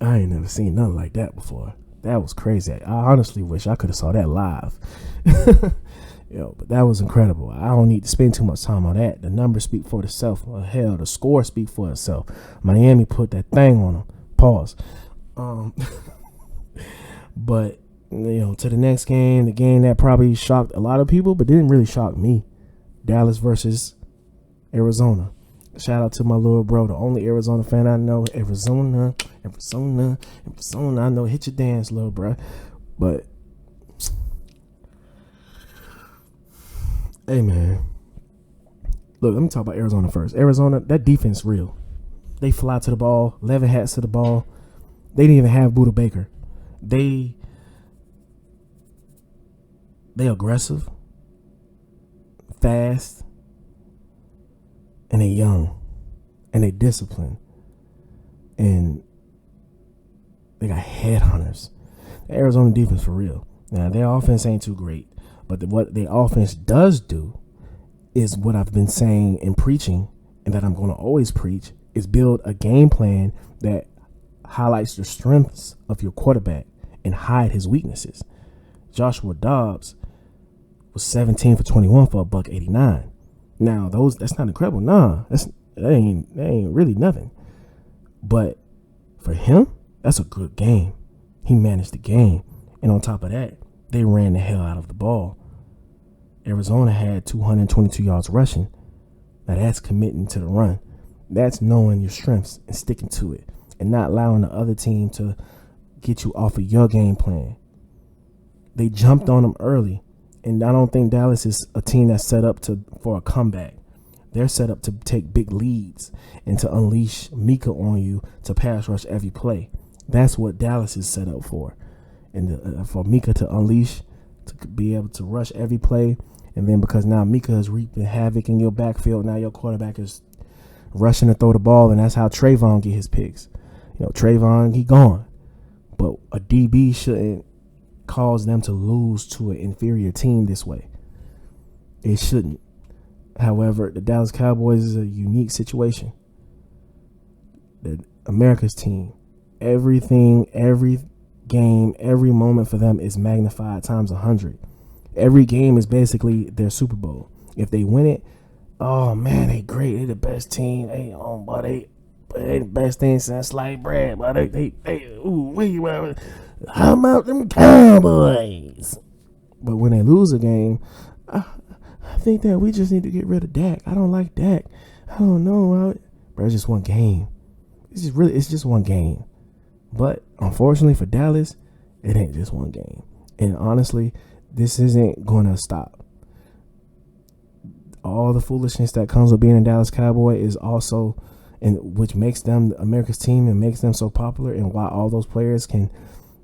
I ain't never seen nothing like that before. That was crazy. I honestly wish I could have saw that live. But that was incredible. I don't need to spend too much time on that. The numbers speak for itself. Well, hell, the score speaks for itself. Miami put that thing on them. Pause. But to the next game, the game that probably shocked a lot of people, but didn't really shock me. Dallas versus Arizona. Shout out to my little bro, the only Arizona fan I know. Arizona. I know. Hit your dance, little bro. But, hey, man. Look, let me talk about Arizona first. Arizona, that defense real. They fly to the ball. Levin hats to the ball. They didn't even have Buda Baker. They aggressive, fast, and they young, and they disciplined, and they got headhunters. The Arizona defense for real. Now their offense ain't too great, but what their offense does do is what I've been saying and preaching, and that I'm going to always preach, is build a game plan that highlights the strengths of your quarterback and hide his weaknesses. Joshua Dobbs was 17 for 21 for $189. Now that's not incredible. Nah, that ain't really nothing. But for him, that's a good game. He managed the game, and on top of that, they ran the hell out of the ball. Arizona had 222 yards rushing, Now that's committing to the run. That's knowing your strengths and sticking to it and not allowing the other team to get you off of your game plan. They jumped on them early, and I don't think Dallas is a team that's set up for a comeback. They're set up to take big leads and to unleash Mika on you to pass rush every play. That's what Dallas is set up for. And for Mika to unleash, to be able to rush every play. And then because now Mika is reaping havoc in your backfield, now your quarterback is rushing to throw the ball, and that's how Trayvon get his picks. Trayvon, he gone. But a DB shouldn't cause them to lose to an inferior team this way. It shouldn't. However, the Dallas Cowboys is a unique situation. America's team. Everything, every game, every moment for them is magnified times 100. Every game is basically their Super Bowl. If they win it, oh man, they great. They the best team. They the best thing since sliced bread. But how about them Cowboys? But when they lose a game, I think that we just need to get rid of Dak. I don't like Dak. I don't know. Bro, it's just one game. It's just one game. But unfortunately for Dallas, it ain't just one game. And honestly, this isn't going to stop. All the foolishness that comes with being a Dallas Cowboy is also, and which makes them America's team and makes them so popular, and why all those players can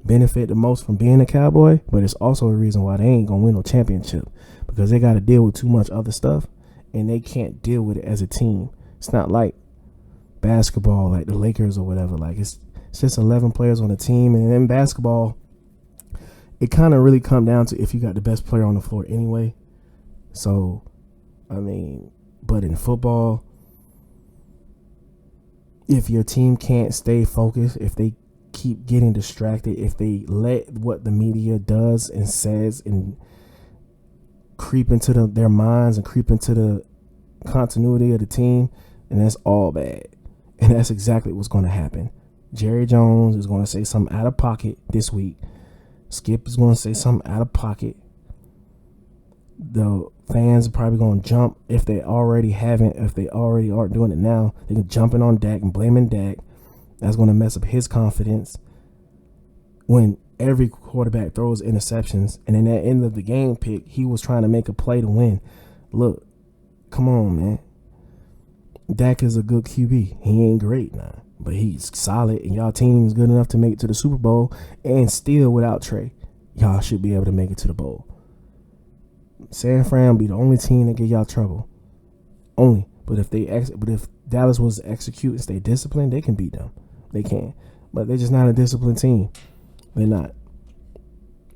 benefit the most from being a Cowboy. But it's also a reason why they ain't going to win no championship, because they got to deal with too much other stuff, and they can't deal with it as a team. It's not like basketball, like the Lakers or whatever. Like it's just 11 players on a team, and in basketball, it kind of really come down to if you got the best player on the floor anyway. So, but in football, if your team can't stay focused, if they keep getting distracted, if they let what the media does and says and creep into their minds and creep into the continuity of the team, and that's all bad. And that's exactly what's going to happen. Jerry Jones is going to say something out of pocket this week. Skip is going to say something out of pocket. The fans are probably going to jump if they already aren't doing it now. They're jumping on Dak and blaming Dak. That's going to mess up his confidence. When every quarterback throws interceptions, and in that end of the game pick, he was trying to make a play to win. Look, come on, man. Dak is a good QB. He ain't great now, but he's solid, and y'all team is good enough to make it to the Super Bowl, and still without Trey, y'all should be able to make it to the bowl. San Fran will be the only team that get y'all trouble. Only. But if Dallas was to execute and stay disciplined, they can beat them. They can. But they're just not a disciplined team. They're not.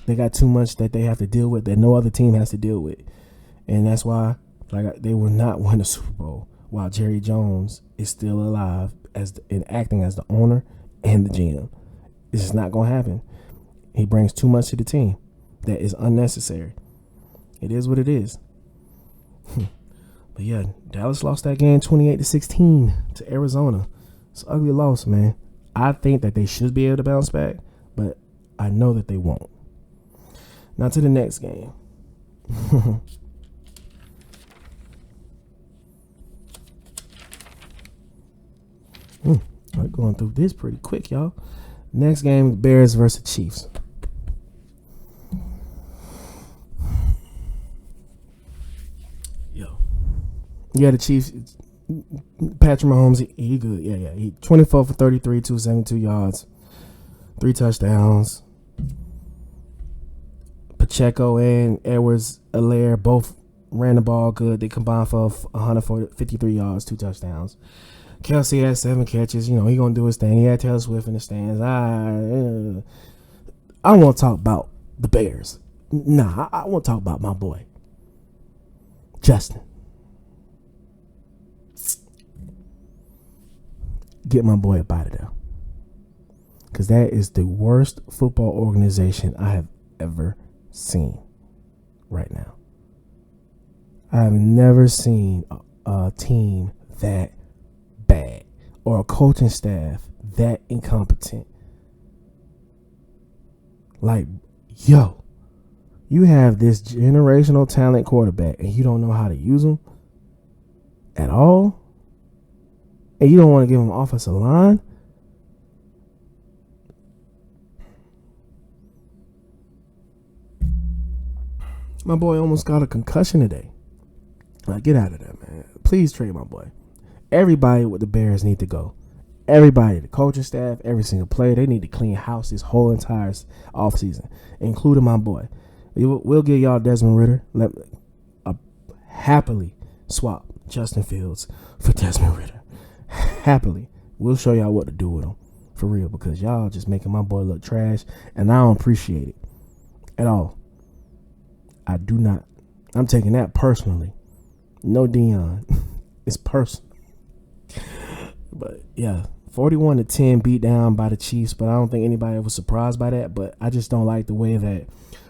They got too much that they have to deal with that no other team has to deal with. And that's why they will not win the Super Bowl while Jerry Jones is still alive and acting as the owner and the GM. This is not going to happen. He brings too much to the team that is unnecessary. It is what it is. But yeah, Dallas lost that game 28-16 to Arizona. It's an ugly loss, man. I think that they should be able to bounce back, but I know that they won't. Now to the next game. We're going through this pretty quick, y'all. Next game, Bears versus Chiefs. Yeah, the Chiefs. Patrick Mahomes, he good. Yeah. He 24 for 33, 272 yards, 3 touchdowns. Pacheco and Edwards-Helaire both ran the ball good. They combined for 153 yards, 2 touchdowns. Kelsey had 7 catches. He gonna do his thing. He had Taylor Swift in the stands. I don't want to talk about the Bears. Nah, I want to talk about my boy, Justin. Get my boy up out of there. Because that is the worst football organization I have ever seen right now. I have never seen a team that bad or a coaching staff that incompetent. Like, yo, you have this generational talent quarterback and you don't know how to use him? at all, and you don't want to give him offensive line. My boy almost got a concussion today. Like, get out of there, man. Please trade my boy. Everybody with the Bears need to go. Everybody, the coaching staff, every single player, they need to clean house this whole entire offseason, including my boy. We'll give y'all Desmond Ridder. Happily swap Justin Fields for Desmond Ridder. Happily. We'll show y'all what to do with him. For real, because y'all just making my boy look trash, and I don't appreciate it at all. I do not. I'm taking that personally. No Dion. It's personal. But yeah, 41-10 beat down by the Chiefs, but I don't think anybody was surprised by that. But I just don't like the way that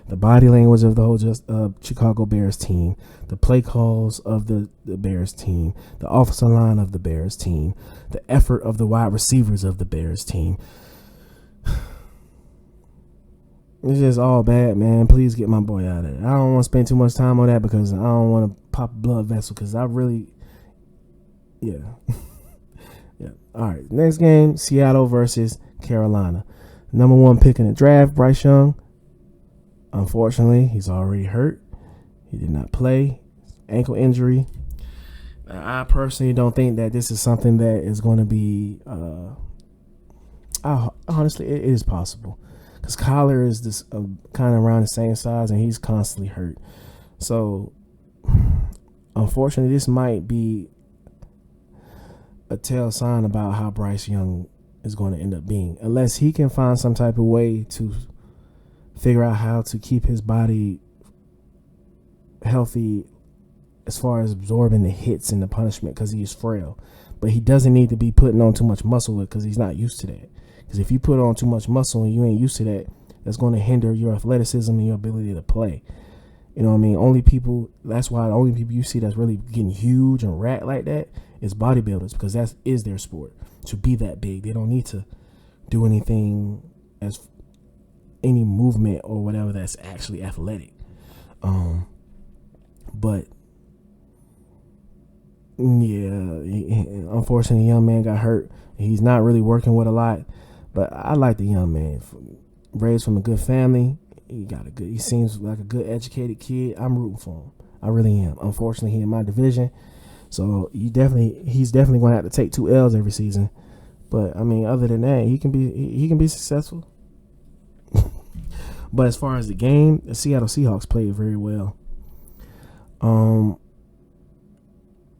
the body language of the whole Chicago Bears team, the play calls of the Bears team, the offensive line of the Bears team, the effort of the wide receivers of the Bears team. It's just all bad, man. Please get my boy out of it. I don't want to spend too much time on that because I don't want to pop a blood vessel because I really, yeah. Yeah. All right. Next game, Seattle versus Carolina. Number 1 pick in the draft, Bryce Young. Unfortunately, he's already hurt. He did not play. Ankle injury. I personally don't think that this is something that is going to be, honestly, it is possible. Because Kyler is this kind of around the same size, and he's constantly hurt. So, unfortunately, this might be a tell sign about how Bryce Young is going to end up being. Unless he can find some type of way to figure out how to keep his body healthy as far as absorbing the hits and the punishment because he is frail. But he doesn't need to be putting on too much muscle because he's not used to that. Because if you put on too much muscle and you ain't used to that, that's going to hinder your athleticism and your ability to play. You know what I mean? That's why the only people you see that's really getting huge and rat like that is bodybuilders, because that is their sport, to be that big. They don't need to do anything as any movement or whatever that's actually athletic. But yeah, unfortunately, the young man got hurt. He's not really working with a lot. But I like the young man. Raised from a good family. He seems like a good educated kid. I'm rooting for him. I really am. Unfortunately, he in my division. So he's definitely going to have to take 2 L's every season. But I mean, other than that, he can be successful. But as far as the game, the Seattle Seahawks played very well. And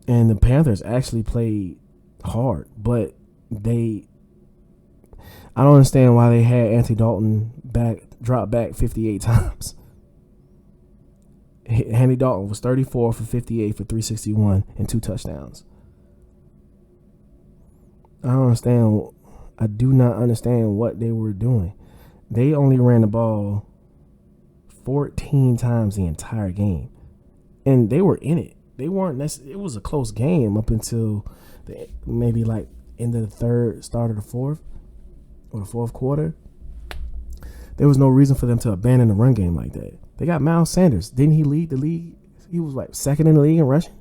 the Panthers actually played hard, but I don't understand why they had Anthony Dalton drop back 58 times. Andy Dalton was 34 for 58 for 361 and 2 touchdowns. I do not understand what they were doing. They only ran the ball 14 times the entire game. And they were in it. It was a close game up until maybe like end of the third, start of the fourth, or the fourth quarter. There was no reason for them to abandon the run game like that. They got Miles Sanders. Didn't he lead the league? He was like second in the league in rushing.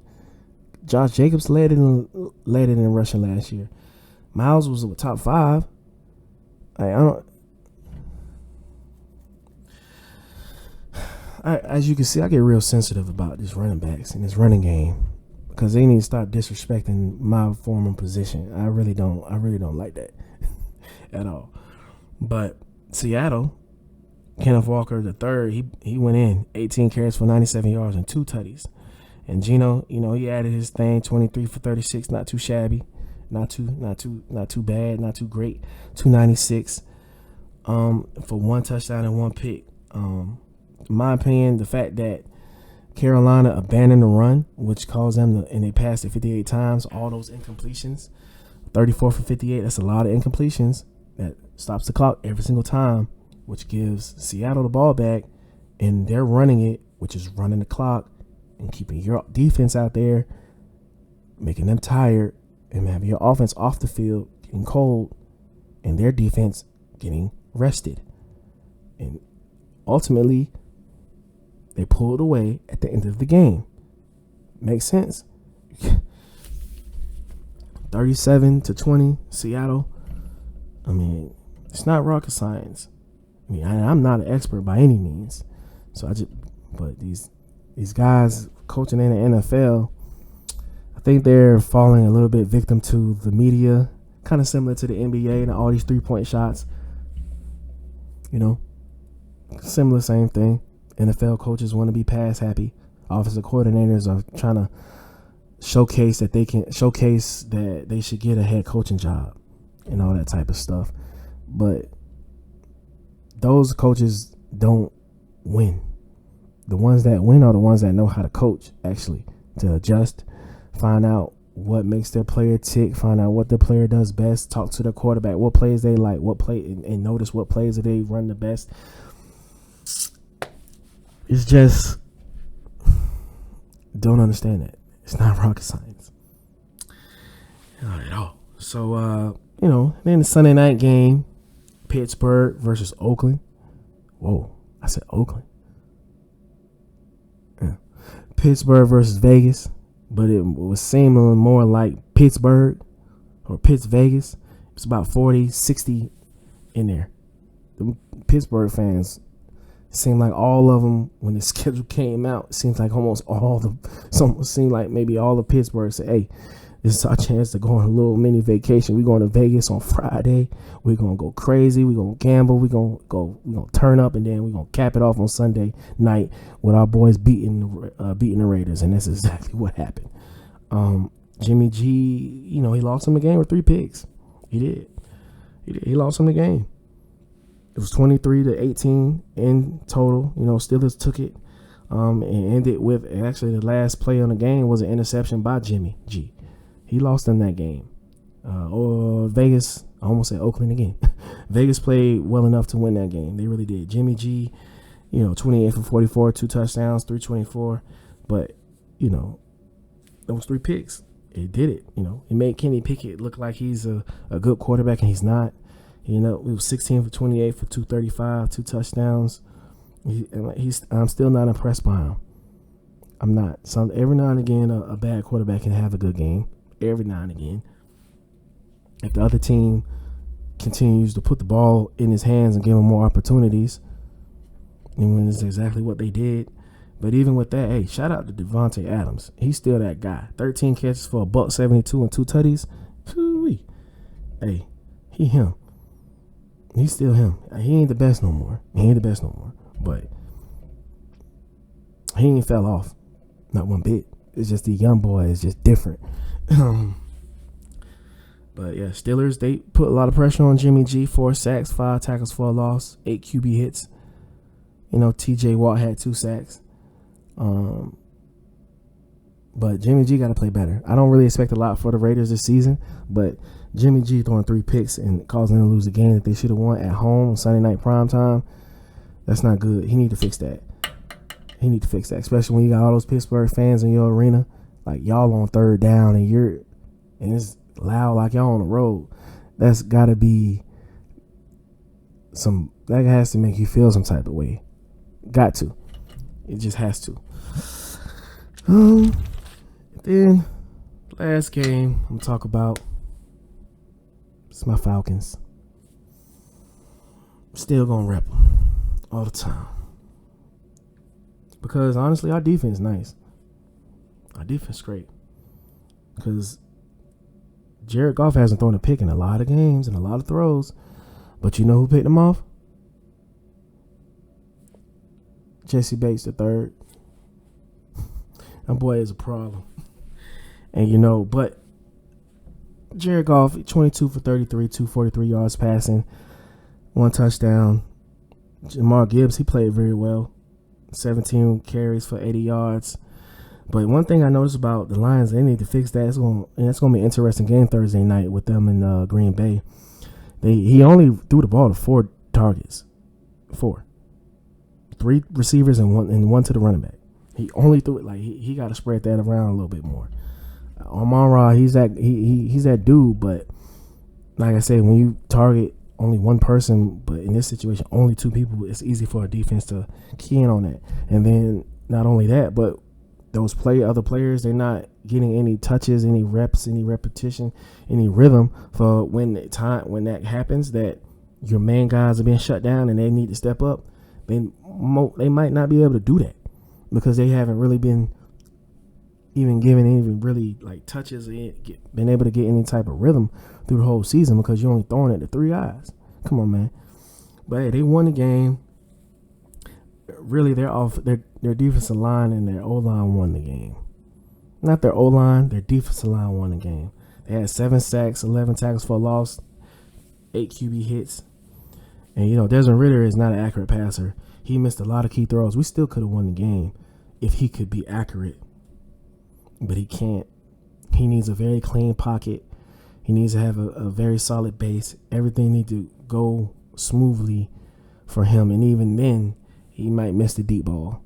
Josh Jacobs led it in rushing last year. Miles was top 5. As you can see, I get real sensitive about these running backs and this running game because they need to stop disrespecting my former position. I really don't like that at all. But Seattle, Kenneth Walker III, he went in 18 carries for 97 yards and 2 tutties. And Geno, he added his thing, 23 for 36, not too shabby, not too bad, not too great, 296 for 1 touchdown and 1 pick. In my opinion, the fact that Carolina abandoned the run, which caused them and they passed it 58 times, all those incompletions, 34 for 58, that's a lot of incompletions. That stops the clock every single time, which gives Seattle the ball back, and they're running it, which is running the clock and keeping your defense out there, making them tired, and having your offense off the field getting cold, and their defense getting rested. And ultimately, they pulled away at the end of the game. Makes sense. 37-20, Seattle. I mean, it's not rocket science. I mean, I'm not an expert by any means. But these guys coaching in the NFL, I think they're falling a little bit victim to the media, kind of similar to the NBA and all these 3-point shots. Similar, same thing. NFL coaches want to be pass happy. Offensive coordinators are trying to showcase that they should get a head coaching job and all that type of stuff. But those coaches don't win. The ones that win are the ones that know how to coach, actually, to adjust, find out what makes their player tick, find out what their player does best, talk to their quarterback, what plays they like, and notice what plays that they run the best. It's just, don't understand that. It's not rocket science. Not at all. So, then the Sunday night game, Pittsburgh versus Oakland. Whoa, I said Oakland. Yeah. Pittsburgh versus Vegas, but it was seeming more like Pittsburgh or Vegas. It's about 40-60 in there. The Pittsburgh fans seemed like all of them, when the schedule came out, it seems like almost seemed like maybe all of Pittsburgh said, hey, this is our chance to go on a little mini vacation. We're going to Vegas on Friday. We're going to go crazy. We're going to gamble. We're going to turn up, and then we're going to cap it off on Sunday night with our boys beating the Raiders. And that's exactly what happened. Jimmy G, he lost him the game with 3 picks. He did. He lost him the game. It was 23-18 in total. Steelers took it and ended with, actually the last play on the game was an interception by Jimmy G. He lost in that game. Vegas, I almost said Oakland again. Vegas played well enough to win that game. They really did. Jimmy G, 28 for 44, 2 touchdowns, 324. But, those 3 picks, it did it. It made Kenny Pickett look like he's a good quarterback, and he's not. It was 16 for 28 for 235, 2 touchdowns. I'm still not impressed by him. I'm not. Every now and again, a bad quarterback can have a good game. Every now and again. If the other team continues to put the ball in his hands and give him more opportunities, and when it's exactly what they did. But even with that, hey, shout out to Devontae Adams. He's still that guy. 13 catches for $172 and 2 tutties. Pooh-wee. Hey, he him. He's still him. He ain't the best no more. But he ain't fell off. Not one bit. It's just the young boy is just different. But yeah, Steelers, they put a lot of pressure on Jimmy G. 4 sacks, 5 tackles for a loss, 8 QB hits. TJ Watt had 2 sacks. But Jimmy G got to play better. I don't really expect a lot for the Raiders this season, but Jimmy G throwing 3 picks and causing them to lose a game that they should have won at home on Sunday night primetime, that's not good. He need to fix that. Especially when you got all those Pittsburgh fans in your arena, like y'all on 3rd down and it's loud like y'all on the road. That's got to be that has to make you feel some type of way. Got to. It just has to. Then last game I'm gonna talk about, it's my Falcons. Still gonna rep them all the time. Because honestly, our defense is nice. Our defense is great. Because Jared Goff hasn't thrown a pick in a lot of games and a lot of throws. But you know who picked him off? Jesse Bates III. That boy is a problem. And but Jared Goff, 22 for 33, 243 yards passing, 1 touchdown. Jamar Gibbs, he played very well. 17 carries for 80 yards. But one thing I noticed about the Lions, they need to fix that. It's going to be an interesting game Thursday night with them in Green Bay. He only threw the ball to 4 targets. 4. 3 receivers and one to the running back. He only threw it like he got to spread that around a little bit more. Amon-Ra, he's that dude, but like I said, when you target only one person, but in this situation, only 2 people, it's easy for a defense to key in on that. And then not only that, but those other players, they're not getting any touches, any reps, any repetition, any rhythm for when that happens, that your main guys are being shut down and they need to step up, then they might not be able to do that because they haven't really been even given any really like touches, been able to get any type of rhythm through the whole season because you're only throwing at the three guys. Come on, man. But hey, they won the game. Really, their defensive line and their O-line won the game. Not their O-line, their defensive line won the game. They had 7 sacks, 11 tackles for a loss, 8 QB hits. And, Desmond Ridder is not an accurate passer. He missed a lot of key throws. We still could have won the game if he could be accurate. But he can't. He needs a very clean pocket. He needs to have a very solid base. Everything needs to go smoothly for him. And even then, he might miss the deep ball.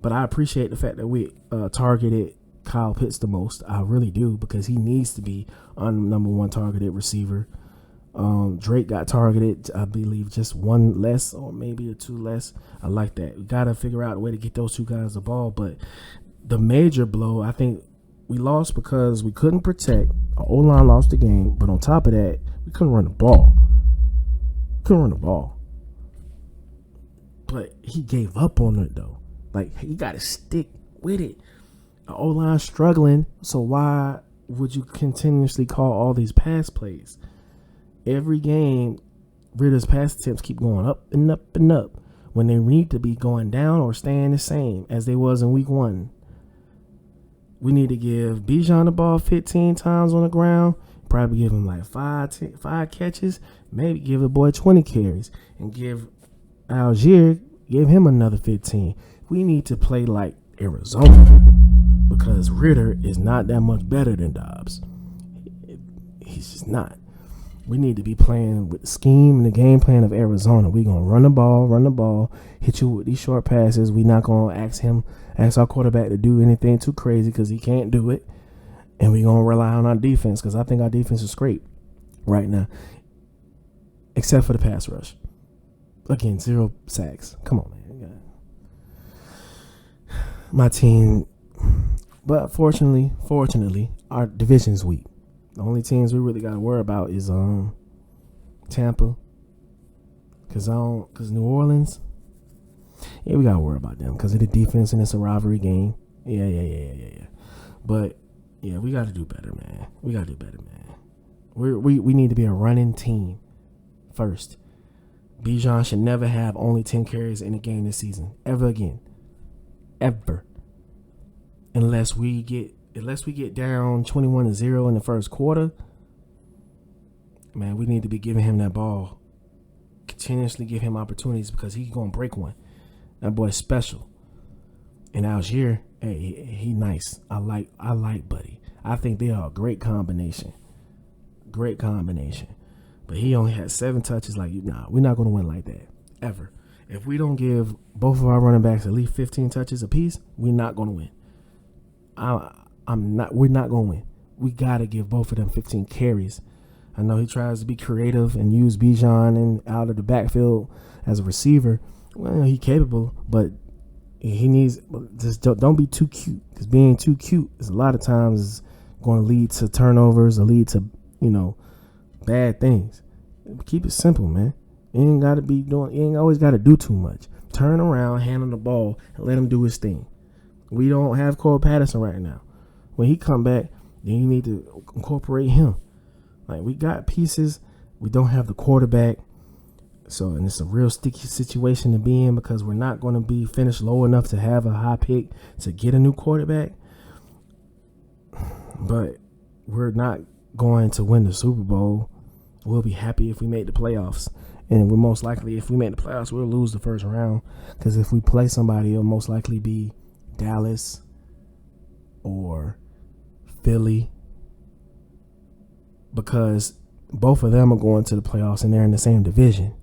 But I appreciate the fact that we targeted Kyle Pitts the most. I really do, because he needs to be our number one targeted receiver. Drake got targeted, I believe, just one less or maybe 2 less. I like that. We got to figure out a way to get those 2 guys the ball. But the major blow, I think we lost because we couldn't protect. Our O-line lost the game. But on top of that, we couldn't run the ball. But he gave up on it, though. Like, he got to stick with it. Our O-line struggling, so why would you continuously call all these pass plays? Every game, Ridder's pass attempts keep going up and up and up when they need to be going down or staying the same as they was in week 1. We need to give Bijan the ball 15 times on the ground, probably give him like 5 catches, maybe give the boy 20 carries, and give Algier, give him another 15. We need to play like Arizona because Ridder is not that much better than Dobbs. He's just not. We need to be playing with the scheme and the game plan of Arizona. We're going to run the ball, hit you with these short passes. We're not going to ask our quarterback to do anything too crazy because he can't do it. And we're going to rely on our defense because I think our defense is great right now, except for the pass rush. Again, 0 sacks. Come on, man. My team, but fortunately, our division's weak. The only teams we really got to worry about is Tampa, cause New Orleans. Yeah, we got to worry about them because of the defense and it's a rivalry game. Yeah. But yeah, we got to do better, man. We need to be a running team first. Bijan should never have only 10 carries in a game this season ever again, ever, unless we get down 21-0 in the first quarter. Man, we need to be giving him that ball. Continuously give him opportunities because he's going to break one. That boy's special. And Algier, hey, he nice. I like Buddy. I think they are a great combination. But he only had 7 touches. Like, nah, we're not going to win like that. Ever. If we don't give both of our running backs at least 15 touches apiece, we're not going to win. We're not going to win. We got to give both of them 15 carries. I know he tries to be creative and use Bijan and out of the backfield as a receiver. Well, he's capable, but he needs just don't be too cute, because being too cute is a lot of times is going to lead to turnovers or lead to, bad things. Keep it simple, man. You ain't always got to do too much. Turn around, handle the ball, and let him do his thing. We don't have Cole Patterson right now. When he come back, then you need to incorporate him. Like, we got pieces. We don't have the quarterback. And it's a real sticky situation to be in because we're not going to be finished low enough to have a high pick to get a new quarterback. But we're not going to win the Super Bowl. We'll be happy if we make the playoffs. And we're most likely, if we make the playoffs, we'll lose the first round. Because if we play somebody, it'll most likely be Dallas or Philly, because both of them are going to the playoffs and they're in the same division.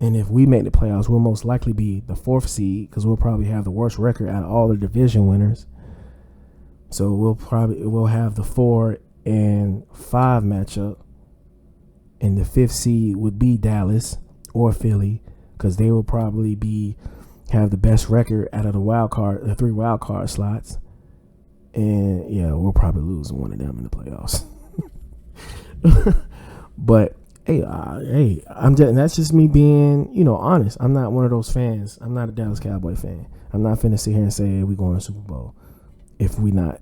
And if we make the playoffs, we'll most likely be the 4th seed because we'll probably have the worst record out of all the division winners. So we'll have the 4 and 5 matchup, and the 5th seed would be Dallas or Philly because they will probably be have the best record out of the 3 wild card slots. And yeah, we'll probably lose one of them in the playoffs. But hey, that's just me being, honest. I'm not one of those fans. I'm not a Dallas Cowboy fan. I'm not finna sit here and say, hey, we going to Super Bowl if we not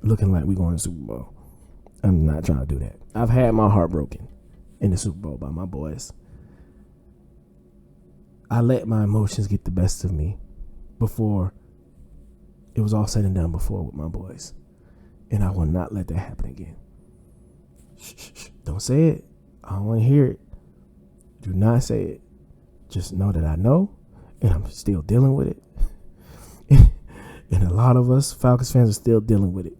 looking like we going to Super Bowl. I'm not trying to do that. I've had my heart broken in the Super Bowl by my boys. I let my emotions get the best of me before it was all said and done before with my boys. And I will not let that happen again. Shh. Don't say it. I don't want to hear it. Do not say it. Just know that I know, and I'm still dealing with it. And a lot of us Falcons fans are still dealing with it.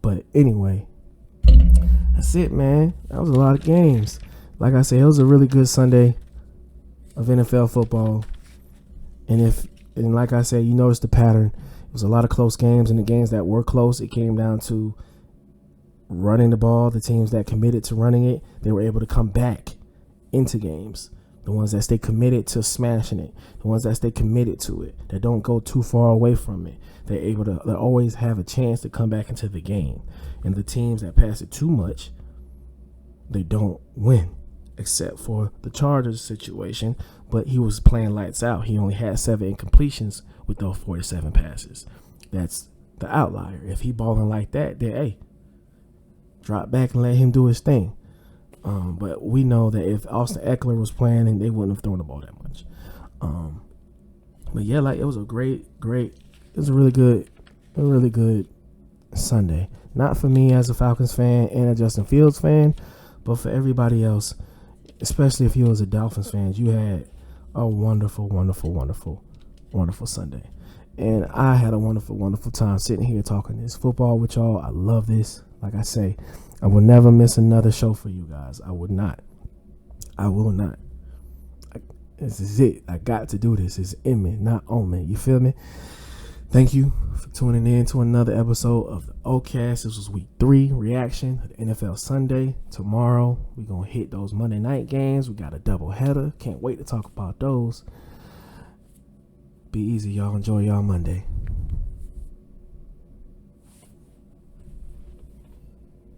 But anyway, that's it, man. That was a lot of games. Like I said, it was a really good Sunday of NFL football. And like I said, you notice the pattern. It was a lot of close games, and the games that were close, it came down to running the ball. The teams that committed to running it, they were able to come back into games. The ones that stay committed to smashing it, the ones that stay committed to it, that don't go too far away from it, they always have a chance to come back into the game. And the teams that pass it too much, they don't win, except for the Chargers situation. But he was playing lights out. He only had 7 incompletions with those 47 passes. That's the outlier. If he balling like that, then hey, drop back and let him do his thing. But we know that if Austin Eckler was playing, then they wouldn't have thrown the ball that much. But yeah, like it was a really good Sunday. Not for me as a Falcons fan and a Justin Fields fan, but for everybody else, especially if you was a Dolphins fan, you had a wonderful Sunday. And I had a wonderful time sitting here talking this football with y'all. I love this. Like I say, I will never miss another show for you guys. I will not. This is it. I got to do this. It's in me, not on me. You feel me? Thank you for tuning in to another episode of the OCast. This was week 3 reaction of the NFL Sunday. Tomorrow, we're going to hit those Monday night games. We got a double header. Can't wait to talk about those. Be easy, y'all. Enjoy y'all Monday.